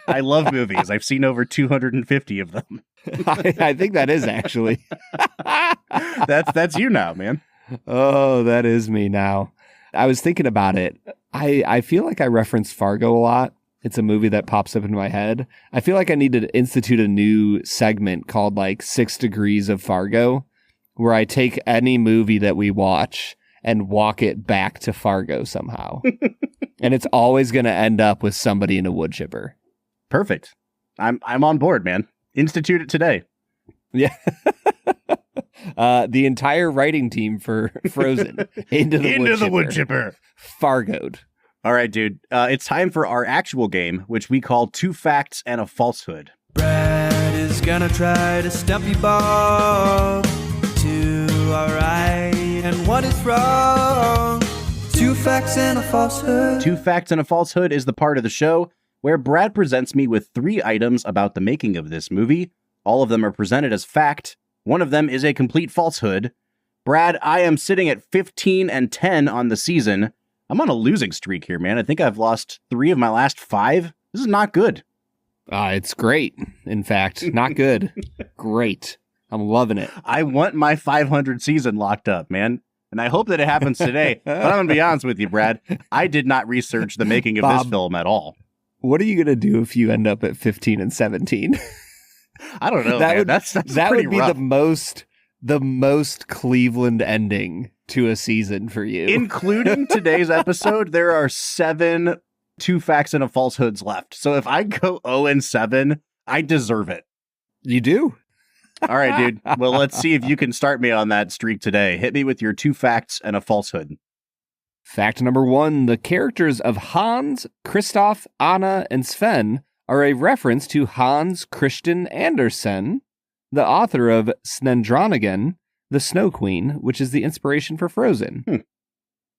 I love movies. I've seen over 250 of them. I think that is actually. That's you now, man. Oh, that is me now. I was thinking about it. I feel like I reference Fargo a lot. It's a movie that pops up in my head. I feel like I need to institute a new segment called like 6 Degrees of Fargo, where I take any movie that we watch and walk it back to Fargo somehow. And it's always going to end up with somebody in a wood chipper. Perfect. I'm on board, man. Institute it today. Yeah. The entire writing team for Frozen into the wood chipper. Fargoed. All right, dude. It's time for our actual game, which we call 2 Facts and a Falsehood. Brad is gonna try to stump you, Bob, to our right and what is wrong. 2 facts and a falsehood. 2 Facts and a Falsehood is the part of the show where Brad presents me with 3 items about the making of this movie. All of them are presented as fact. One of them is a complete falsehood. Brad, I am sitting at 15-10 on the season. I'm on a losing streak here, man. I think I've lost 3 of my last 5. This is not good. It's great. In fact, not good. Great. I'm loving it. I want my 500 season locked up, man. And I hope that it happens today. But I'm going to be honest with you, Brad. I did not research the making of Bob, this film at all. What are you going to do if you end up at 15-17? I don't know, that man. would, That's that pretty would be rough. the most Cleveland ending to a season for you. Including today's episode, there are 7 2 facts and a falsehoods left. So if I go 0-7, I deserve it. You do? All right, dude. Well, let's see if you can start me on that streak today. Hit me with your 2 facts and a falsehood. Fact number 1, the characters of Hans, Kristoff, Anna, and Sven are a reference to Hans Christian Andersen, the author of Snendronigen, the Snow Queen, which is the inspiration for Frozen.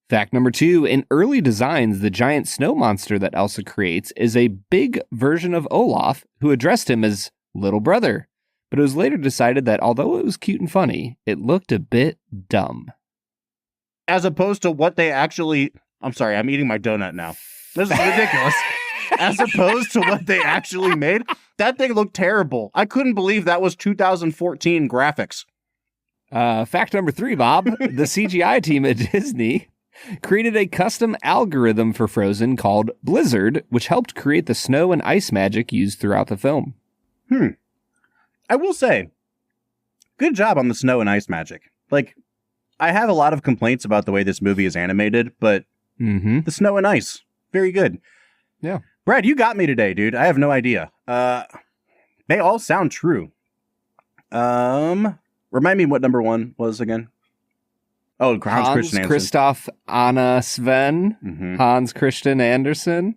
Fact number 2, in early designs, the giant snow monster that Elsa creates is a big version of Olaf, who addressed him as little brother. But it was later decided that although it was cute and funny, it looked a bit dumb. As opposed to what they actually... I'm sorry, I'm eating my donut now. This is ridiculous. As opposed to what they actually made, that thing looked terrible. I couldn't believe that was 2014 graphics. Fact number 3, Bob. The CGI team at Disney created a custom algorithm for Frozen called Blizzard, which helped create the snow and ice magic used throughout the film. I will say, good job on the snow and ice magic. Like, I have a lot of complaints about the way this movie is animated, but the snow and ice, very good. Yeah. Brad, you got me today, dude. I have no idea. They all sound true. Remind me what number 1 was again. Oh, Hans Christian Andersen. Kristoff, Anna, Sven, Hans Christian Andersen.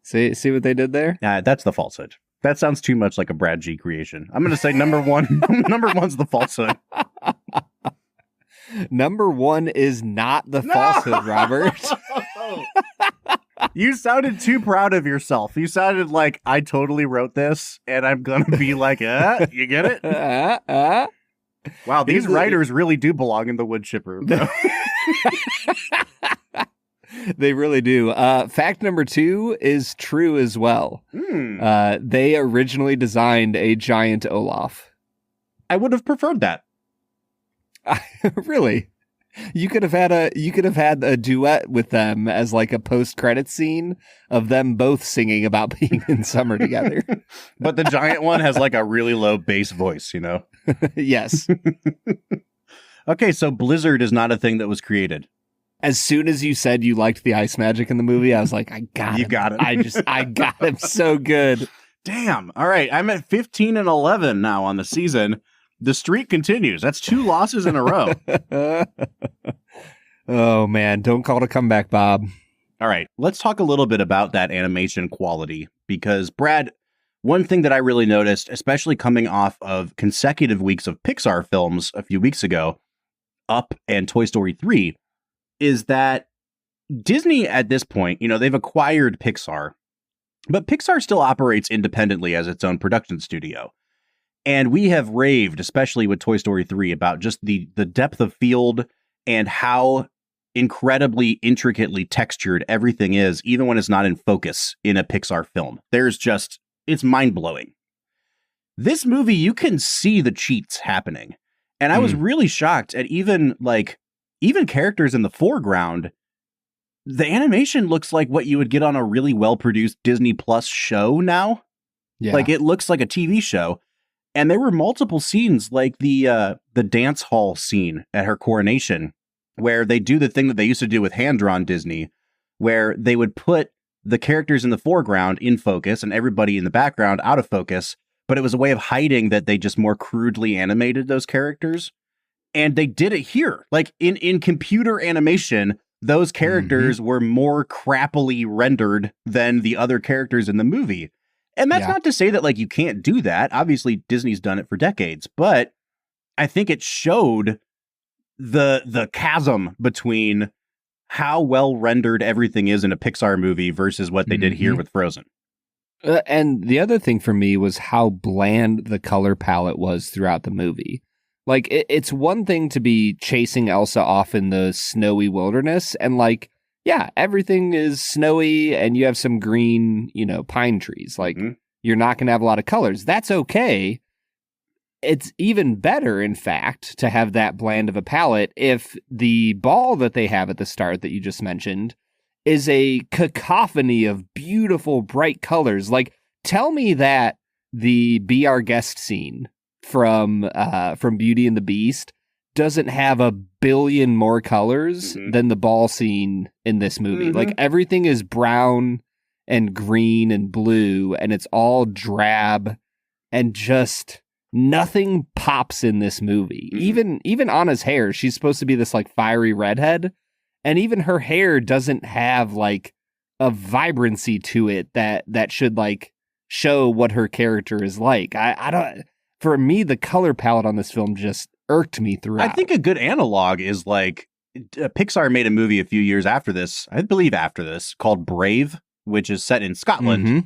See what they did there? That's the falsehood. That sounds too much like a Brad G creation. I'm going to say number 1. Number 1's the falsehood. Number 1 is not the falsehood, Robert. You sounded too proud of yourself. You sounded like, I totally wrote this, and I'm going to be like, you get it? Wow, these writers really do belong in the wood chipper. They really do. Fact number 2 is true as well. They originally designed a giant Olaf. I would have preferred that. Really? You could have had a duet with them as like a post-credit scene of them both singing about being in summer together. But the giant one has like a really low bass voice, you know? Yes. Okay, so Blizzard is not a thing that was created. As soon as you said you liked the ice magic in the movie, I was like, I got him. You got it. I got him so good. Damn. All right, I'm at 15-11 now on the season. The streak continues. That's 2 losses in a row. Oh, man. Don't call it a comeback, Bob. All right. Let's talk a little bit about that animation quality. Because, Brad, one thing that I really noticed, especially coming off of consecutive weeks of Pixar films a few weeks ago, Up and Toy Story 3, is that Disney at this point, you know, they've acquired Pixar, but Pixar still operates independently as its own production studio. And we have raved, especially with Toy Story 3, about just the depth of field and how incredibly intricately textured everything is, even when it's not in focus in a Pixar film. It's mind-blowing. This movie, you can see the cheats happening. And I was really shocked at even characters in the foreground. The animation looks like what you would get on a really well-produced Disney Plus show now. Yeah. Like, it looks like a TV show. And there were multiple scenes, like the dance hall scene at her coronation, where they do the thing that they used to do with hand-drawn Disney, where they would put the characters in the foreground in focus and everybody in the background out of focus, but it was a way of hiding that they just more crudely animated those characters. And they did it here. Like, in computer animation, those characters were more crappily rendered than the other characters in the movie. And that's not to say that, like, you can't do that. Obviously, Disney's done it for decades. But I think it showed the chasm between how well rendered everything is in a Pixar movie versus what they did here with Frozen. And the other thing for me was how bland the color palette was throughout the movie. Like, it's one thing to be chasing Elsa off in the snowy wilderness and, like, yeah, everything is snowy and you have some green, pine trees. Like, you're not going to have a lot of colors. That's okay. It's even better, in fact, to have that bland of a palette if the ball that they have at the start that you just mentioned is a cacophony of beautiful, bright colors. Like, tell me that the Be Our Guest scene from Beauty and the Beast doesn't have a billion more colors than the ball scene in this movie. Like, everything is brown and green and blue, and it's all drab, and just nothing pops in this movie. Even Anna's hair, she's supposed to be this like fiery redhead, and even her hair doesn't have like a vibrancy to it that should like show what her character is like. I don't. For me, the color palette on this film just irked me throughout. I think a good analog is like Pixar made a movie a few years after this, I believe after this, called Brave, which is set in Scotland. Mm-hmm.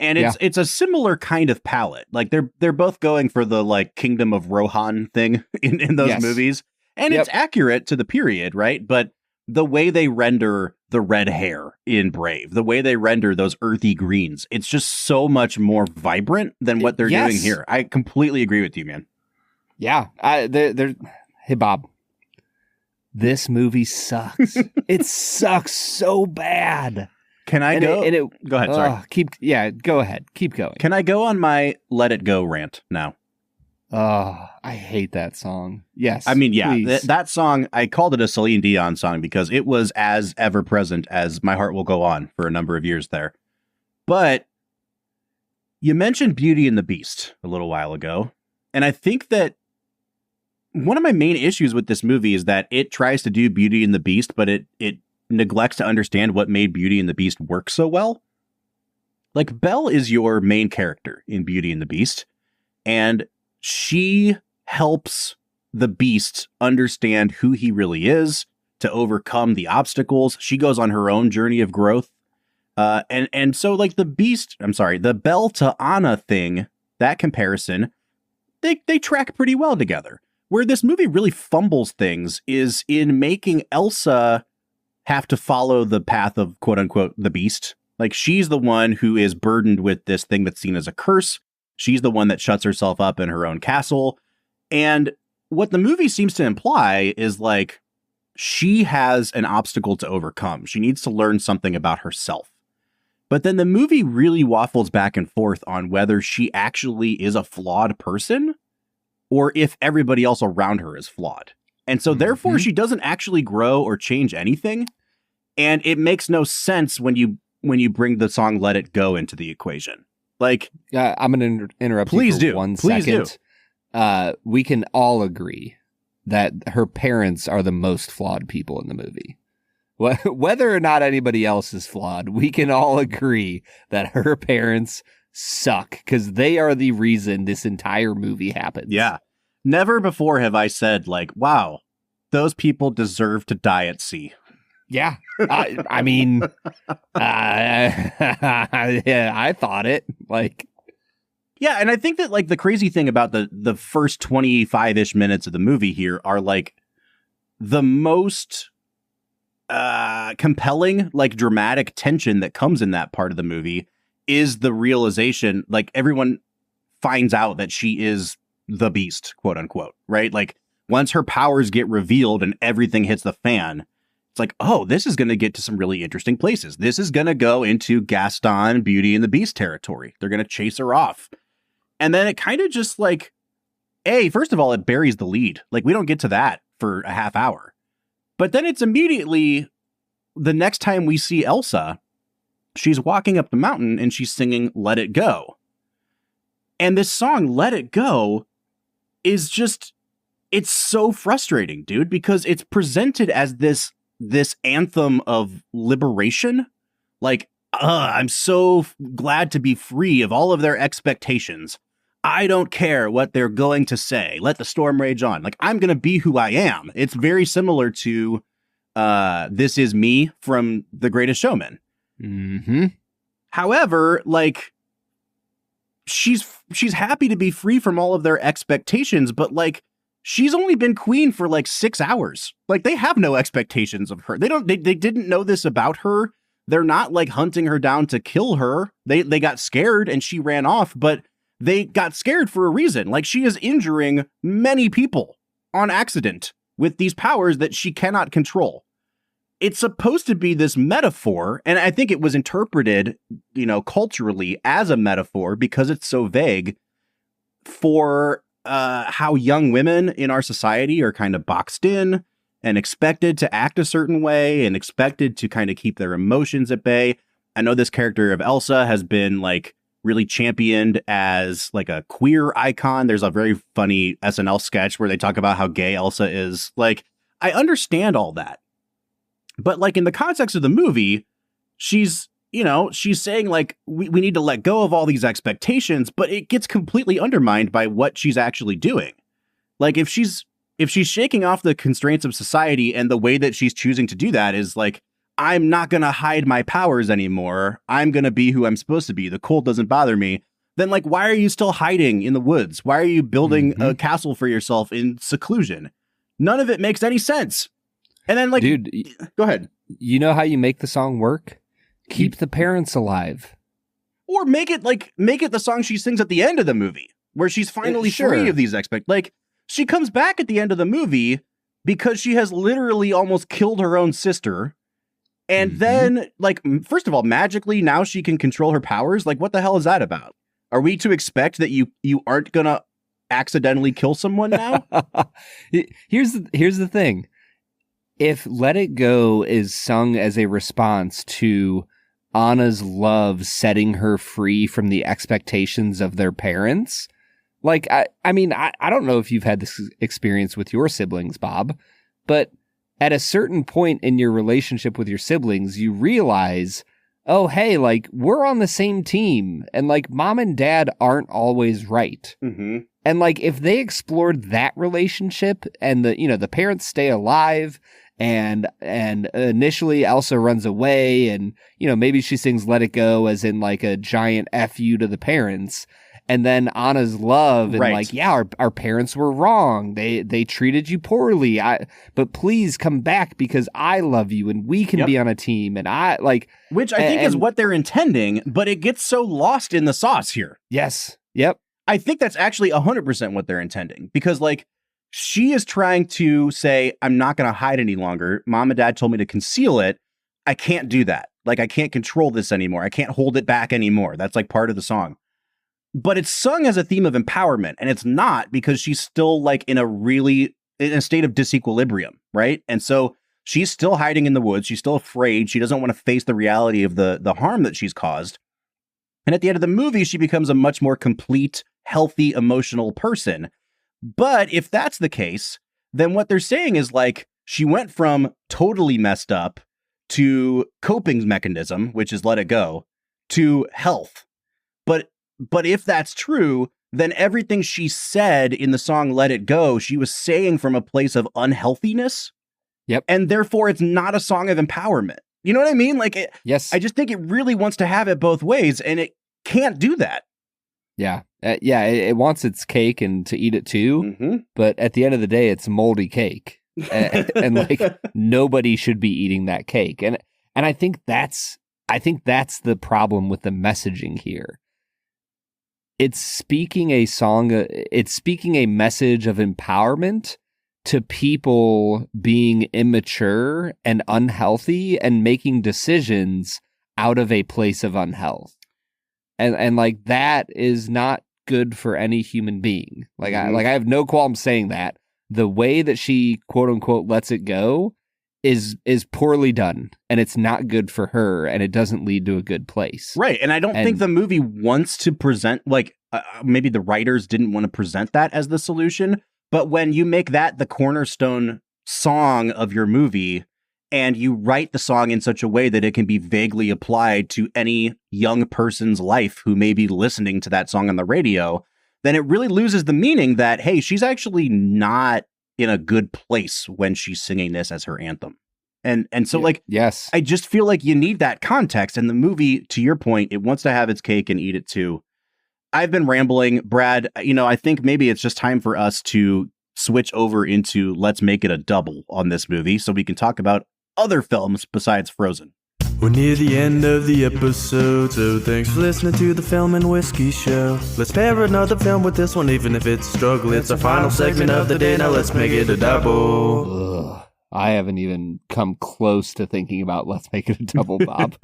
And it's a similar kind of palette. Like they're both going for the like Kingdom of Rohan thing in those movies. And it's accurate to the period, right? But the way they render the red hair in Brave, the way they render those earthy greens, it's just so much more vibrant than what they're doing here. I completely agree with you, man. Yeah. Hey, Bob. This movie sucks. It sucks so bad. Can I go? Go ahead. Sorry. Go ahead. Keep going. Can I go on my Let It Go rant now? Oh, I hate that song. Yes. I mean, yeah, that song, I called it a Celine Dion song because it was as ever present as My Heart Will Go On for a number of years there. But you mentioned Beauty and the Beast a little while ago. And I think that one of my main issues with this movie is that it tries to do Beauty and the Beast, but it neglects to understand what made Beauty and the Beast work so well. Like, Belle is your main character in Beauty and the Beast, and she helps the Beast understand who he really is, to overcome the obstacles. She goes on her own journey of growth. And so like the Belle to Anna thing, that comparison, they track pretty well together. Where this movie really fumbles things is in making Elsa have to follow the path of quote unquote the Beast. Like, she's the one who is burdened with this thing that's seen as a curse. She's the one that shuts herself up in her own castle. And what the movie seems to imply is like, she has an obstacle to overcome. She needs to learn something about herself. But then the movie really waffles back and forth on whether she actually is a flawed person or if everybody else around her is flawed. And so therefore she doesn't actually grow or change anything. And it makes no sense when you bring the song Let It Go into the equation. Like, I'm going to interrupt you for 1 second. We can all agree that her parents are the most flawed people in the movie. Whether or not anybody else is flawed, we can all agree that her parents suck because they are the reason this entire movie happens. Yeah. Never before have I said, like, wow, those people deserve to die at sea. Yeah. I mean, yeah, I thought it. Like, yeah, and I think that, like, the crazy thing about the first 25-ish minutes of the movie here are, like, the most compelling, like, dramatic tension that comes in that part of the movie is the realization, like, everyone finds out that she is the Beast, quote unquote, right? Like, once her powers get revealed and everything hits the fan, it's like, oh, this is going to get to some really interesting places. This is going to go into Gaston, Beauty and the Beast territory. They're going to chase her off. And then it kind of just like, first of all, it buries the lead. Like, we don't get to that for a half hour. But then it's immediately the next time we see Elsa, she's walking up the mountain and she's singing Let It Go. And this song, Let It Go, is just, it's so frustrating, dude, because it's presented as this anthem of liberation. Like, I'm so glad to be free of all of their expectations. I don't care what they're going to say. Let the storm rage on. Like, I'm going to be who I am. It's very similar to This Is Me from The Greatest Showman. Mm-hmm. However, like, she's happy to be free from all of their expectations, but like, she's only been queen for like 6 hours. Like, they have no expectations of her. They didn't know this about her. They're not like hunting her down to kill her. They got scared and she ran off, but they got scared for a reason. Like, she is injuring many people on accident with these powers that she cannot control. It's supposed to be this metaphor, and I think it was interpreted, culturally as a metaphor because it's so vague for how young women in our society are kind of boxed in and expected to act a certain way and expected to kind of keep their emotions at bay. I know this character of Elsa has been like really championed as like a queer icon. There's a very funny SNL sketch where they talk about how gay Elsa is. Like, I understand all that. But like in the context of the movie, she's saying like, we need to let go of all these expectations, but it gets completely undermined by what she's actually doing. Like if she's shaking off the constraints of society, and the way that she's choosing to do that is like, I'm not going to hide my powers anymore. I'm going to be who I'm supposed to be. The cold doesn't bother me. Then like, why are you still hiding in the woods? Why are you building a castle for yourself in seclusion? None of it makes any sense. And then like, dude, go ahead. You know how you make the song work? Keep the parents alive. Or make it the song she sings at the end of the movie, where she's finally free of these like, she comes back at the end of the movie because she has literally almost killed her own sister. And then, like, first of all, magically, now she can control her powers. Like, what the hell is that about? Are we to expect that you aren't going to accidentally kill someone now? Here's the thing. If Let It Go is sung as a response to Anna's love setting her free from the expectations of their parents, like, I mean, I don't know if you've had this experience with your siblings, Bob, but at a certain point in your relationship with your siblings, you realize, oh, hey, like, we're on the same team, and like, mom and dad aren't always right. Mm-hmm. And like, if they explored that relationship and the parents stay alive, and initially Elsa runs away, and maybe she sings Let It Go as in like a giant F you to the parents. And then Anna's love and like, yeah, our parents were wrong. They treated you poorly. But please come back because I love you and we can be on a team. And I like, which I think is what they're intending, but it gets so lost in the sauce here. Yes. Yep. I think that's actually 100% what they're intending, because like she is trying to say, I'm not going to hide any longer. Mom and dad told me to conceal it. I can't do that. Like, I can't control this anymore. I can't hold it back anymore. That's like part of the song. But it's sung as a theme of empowerment, and it's not, because she's still like in a state of disequilibrium, right? And so she's still hiding in the woods. She's still afraid. She doesn't want to face the reality of the harm that she's caused. And at the end of the movie, she becomes a much more complete, healthy, emotional person. But if that's the case, then what they're saying is like, she went from totally messed up to coping mechanism, which is let it go, to health. But if that's true, then everything she said in the song Let It Go, she was saying from a place of unhealthiness. Yep. And therefore, it's not a song of empowerment. You know what I mean? Like, yes. I just think it really wants to have it both ways, and it can't do that. Yeah. It wants its cake and to eat it too. But at the end of the day, it's moldy cake. And like, nobody should be eating that cake. And I think that's the problem with the messaging here. It's speaking a message of empowerment to people being immature and unhealthy and making decisions out of a place of unhealth. And like, that is not good for any human being. Like, I have no qualm saying that. The way that she quote unquote lets it go is poorly done, and it's not good for her, and it doesn't lead to a good place. Right. And I don't think the movie wants to present, like, maybe the writers didn't want to present that as the solution, but when you make that the cornerstone song of your movie, and you write the song in such a way that it can be vaguely applied to any young person's life who may be listening to that song on the radio, then it really loses the meaning that, hey, she's actually not in a good place when she's singing this as her anthem. And so like, yes, I just feel like you need that context. And the movie, to your point, it wants to have its cake and eat it too. I've been rambling, Brad. I think maybe it's just time for us to switch over into let's make it a double on this movie so we can talk about other films besides Frozen. We're near the end of the episode, so thanks for listening to the Film and Whiskey Show. Let's pair another film with this one, even if it's a struggle. It's our final segment of the day, now let's make it a double. Ugh, I haven't even come close to thinking about let's make it a double, Bob.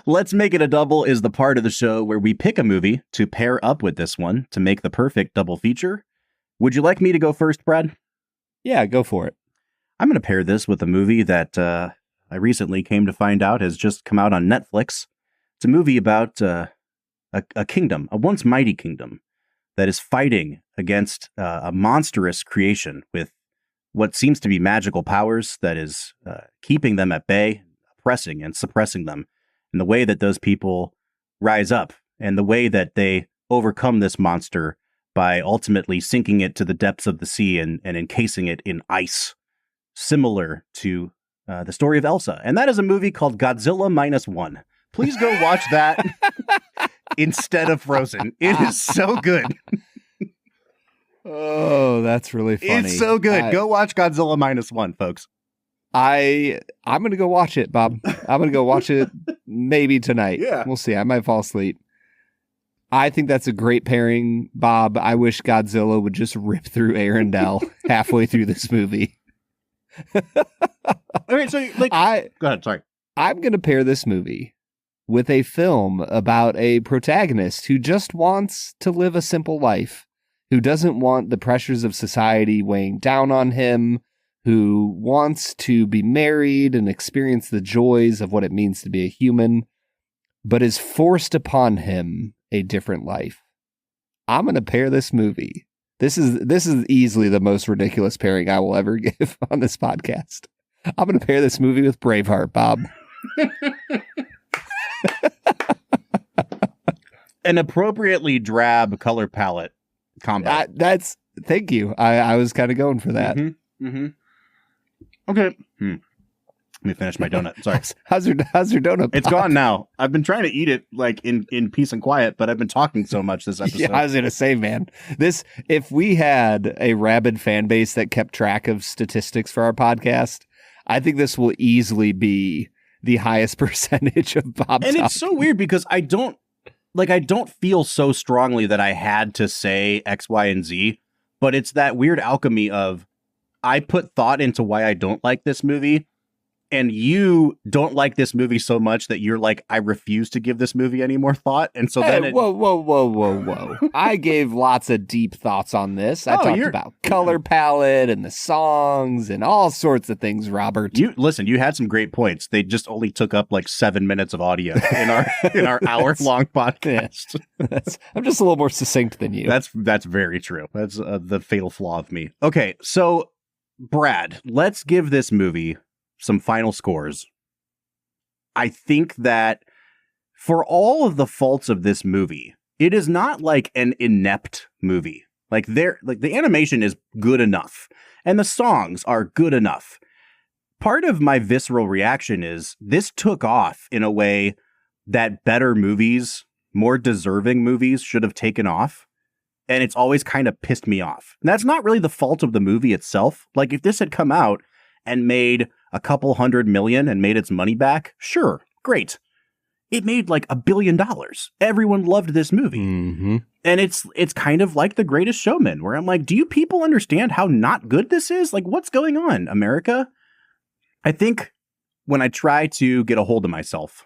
Let's Make It a Double is the part of the show where we pick a movie to pair up with this one to make the perfect double feature. Would you like me to go first, Brad? Yeah, go for it. I'm going to pair this with a movie that I recently came to find out has just come out on Netflix. It's a movie about a kingdom, a once mighty kingdom, that is fighting against a monstrous creation with what seems to be magical powers that is keeping them at bay, oppressing and suppressing them, and the way that those people rise up and the way that they overcome this monster by ultimately sinking it to the depths of the sea and encasing it in ice, similar to the story of Elsa. And that is a movie called Godzilla -1. Please go watch that instead of Frozen. It is so good. Oh, that's really funny. It's so good. Go watch Godzilla -1, folks. I'm going to go watch it, Bob. I'm going to go watch it maybe tonight. Yeah. We'll see. I might fall asleep. I think that's a great pairing, Bob. I wish Godzilla would just rip through Arendelle halfway through this movie. Okay, so go ahead, sorry. I'm going to pair this movie with a film about a protagonist who just wants to live a simple life, who doesn't want the pressures of society weighing down on him, who wants to be married and experience the joys of what it means to be a human, but is forced upon him a different life. I'm going to pair this movie. This is easily the most ridiculous pairing I will ever give on this podcast. I'm going to pair this movie with Braveheart, Bob. An appropriately drab color palette combat. Thank you. I was kind of going for that. Okay. Let me finish my donut. Sorry. How's your donut? It's gone now. I've been trying to eat it like in peace and quiet, but I've been talking so much this episode. Yeah, I was gonna say, man, if we had a rabid fan base that kept track of statistics for our podcast, I think this will easily be the highest percentage of Bob. And it's so weird because I don't feel so strongly that I had to say X, Y, and Z, but it's that weird alchemy of I put thought into why I don't like this movie. And you don't like this movie so much that you're like, I refuse to give this movie any more thought. And so then whoa. I gave lots of deep thoughts on this. I talked about color palette and the songs and all sorts of things, Robert. You had some great points. They just only took up like 7 minutes of audio in our hour-long podcast. I'm just a little more succinct than you. That's very true. That's the fatal flaw of me. Okay, so Brad, let's give this movie some final scores. I think that for all of the faults of this movie, it is not like an inept movie. Like the animation is good enough and the songs are good enough. Part of my visceral reaction is this took off in a way that better movies, more deserving movies should have taken off. And it's always kind of pissed me off. And that's not really the fault of the movie itself. Like if this had come out and made a couple $100 million and made its money back, sure, great. It made like $1 billion. Everyone loved this movie. Mm-hmm. And it's kind of like The Greatest Showman, where I'm like, do you people understand how not good this is? Like, what's going on, America? I think when I try to get a hold of myself,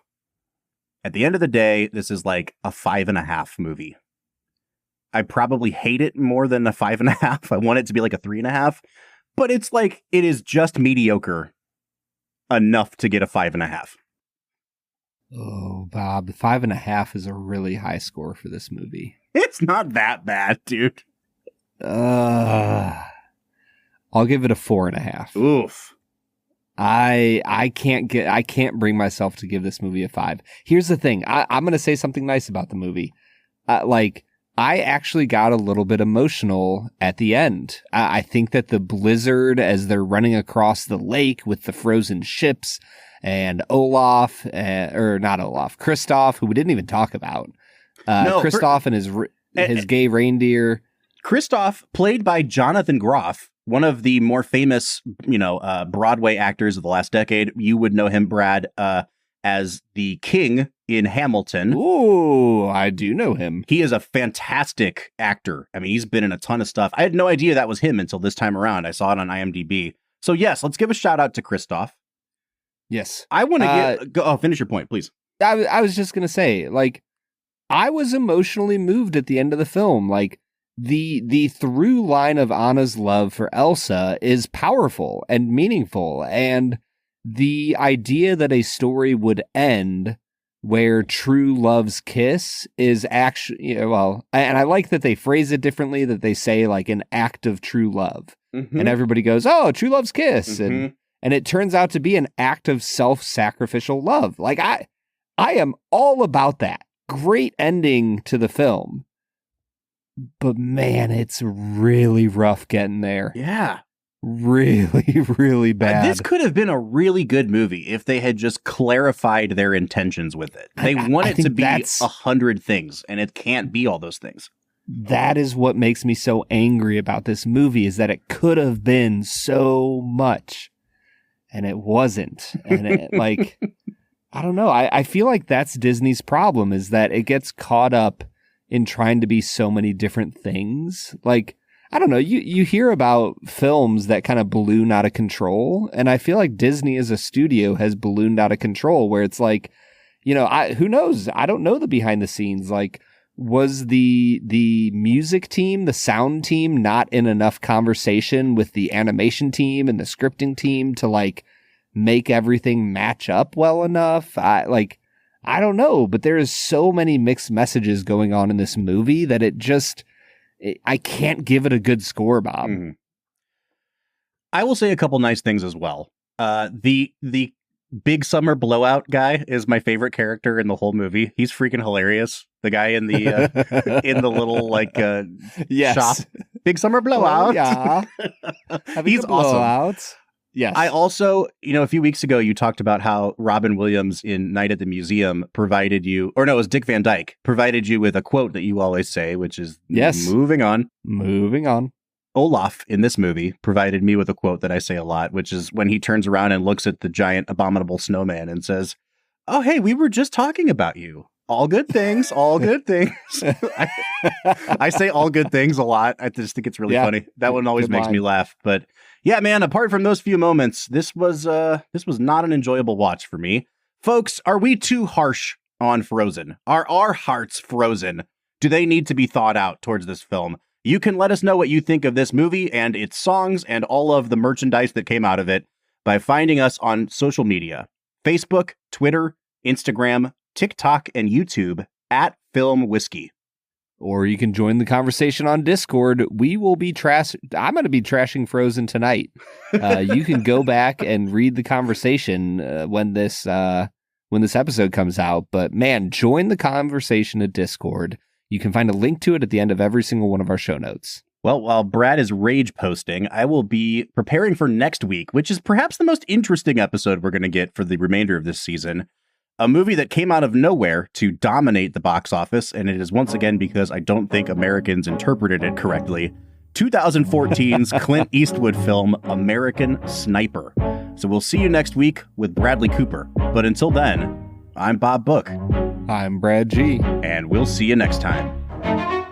at the end of the day, this is like a 5.5 movie. I probably hate it more than a 5.5. I want it to be like a 3.5. But it's like, it is just mediocre enough to get a 5.5. Oh, Bob, 5.5 is a really high score for this movie. It's not that bad, dude. I'll give it a 4.5. Oof. I can't bring myself to give this movie a 5. Here's the thing. I'm going to say something nice about the movie. I actually got a little bit emotional at the end. I think that the blizzard as they're running across the lake with the frozen ships and Kristoff, who we didn't even talk about. Kristoff and his gay reindeer. Kristoff, played by Jonathan Groff, one of the more famous, Broadway actors of the last decade. You would know him, Brad, as the king in Hamilton. Ooh, I do know him. He is a fantastic actor. I mean, he's been in a ton of stuff. I had no idea that was him until this time around. I saw it on IMDb. So yes, let's give a shout out to Kristoff. Yes. I want to finish your point, please. I was just going to say, I was emotionally moved at the end of the film. The through line of Anna's love for Elsa is powerful and meaningful, and the idea that a story would end where true love's kiss is actually, well, and I like that they phrase it differently, that they say like an act of true love. Mm-hmm. And everybody goes, oh, true love's kiss. Mm-hmm. And it turns out to be an act of self-sacrificial love. Like I am all about that. Great ending to the film. But man, it's really rough getting there. Yeah. Really, really bad. This could have been a really good movie if they had just clarified their intentions with it. They want it to be 100 things, and it can't be all those things. That is what makes me so angry about this movie, is that it could have been so much, and it wasn't. And it, like, I don't know. I feel like that's Disney's problem, is that it gets caught up in trying to be so many different things. Like, I don't know, you hear about films that kind of balloon out of control, and I feel like Disney as a studio has ballooned out of control, where it's like, you know, who knows? I don't know the behind the scenes. Like, was the music team, the sound team, not in enough conversation with the animation team and the scripting team to like make everything match up well enough? I don't know, but there is so many mixed messages going on in this movie that I can't give it a good score, Bob. Mm-hmm. I will say a couple nice things as well. The Big Summer Blowout guy is my favorite character in the whole movie. He's freaking hilarious. The guy in the in the little like yes. shop. Big Summer Blowout. Oh, yeah. He's awesome. Yes. I also, a few weeks ago, you talked about how Robin Williams in Night at the Museum provided you, or no, it was Dick Van Dyke, provided you with a quote that you always say, which is, yes, moving on. Moving on. Olaf in this movie provided me with a quote that I say a lot, which is when he turns around and looks at the giant abominable snowman and says, oh, hey, we were just talking about you. All good things, all good things. I say all good things a lot. I just think it's really funny. That one always makes me laugh. But yeah, man, apart from those few moments, this was not an enjoyable watch for me. Folks, are we too harsh on Frozen? Are our hearts frozen? Do they need to be thawed out towards this film? You can let us know what you think of this movie and its songs and all of the merchandise that came out of it by finding us on social media. Facebook, Twitter, Instagram, TikTok, and YouTube at Film Whiskey. Or you can join the conversation on Discord. We will be I'm going to be trashing Frozen tonight. You can go back and read the conversation when this episode comes out. But man, join the conversation at Discord. You can find a link to it at the end of every single one of our show notes. Well, while Brad is rage posting, I will be preparing for next week, which is perhaps the most interesting episode we're going to get for the remainder of this season. A movie that came out of nowhere to dominate the box office, and it is once again because I don't think Americans interpreted it correctly. 2014's Clint Eastwood film, American Sniper. So we'll see you next week with Bradley Cooper. But until then, I'm Bob Book. I'm Brad G. And we'll see you next time.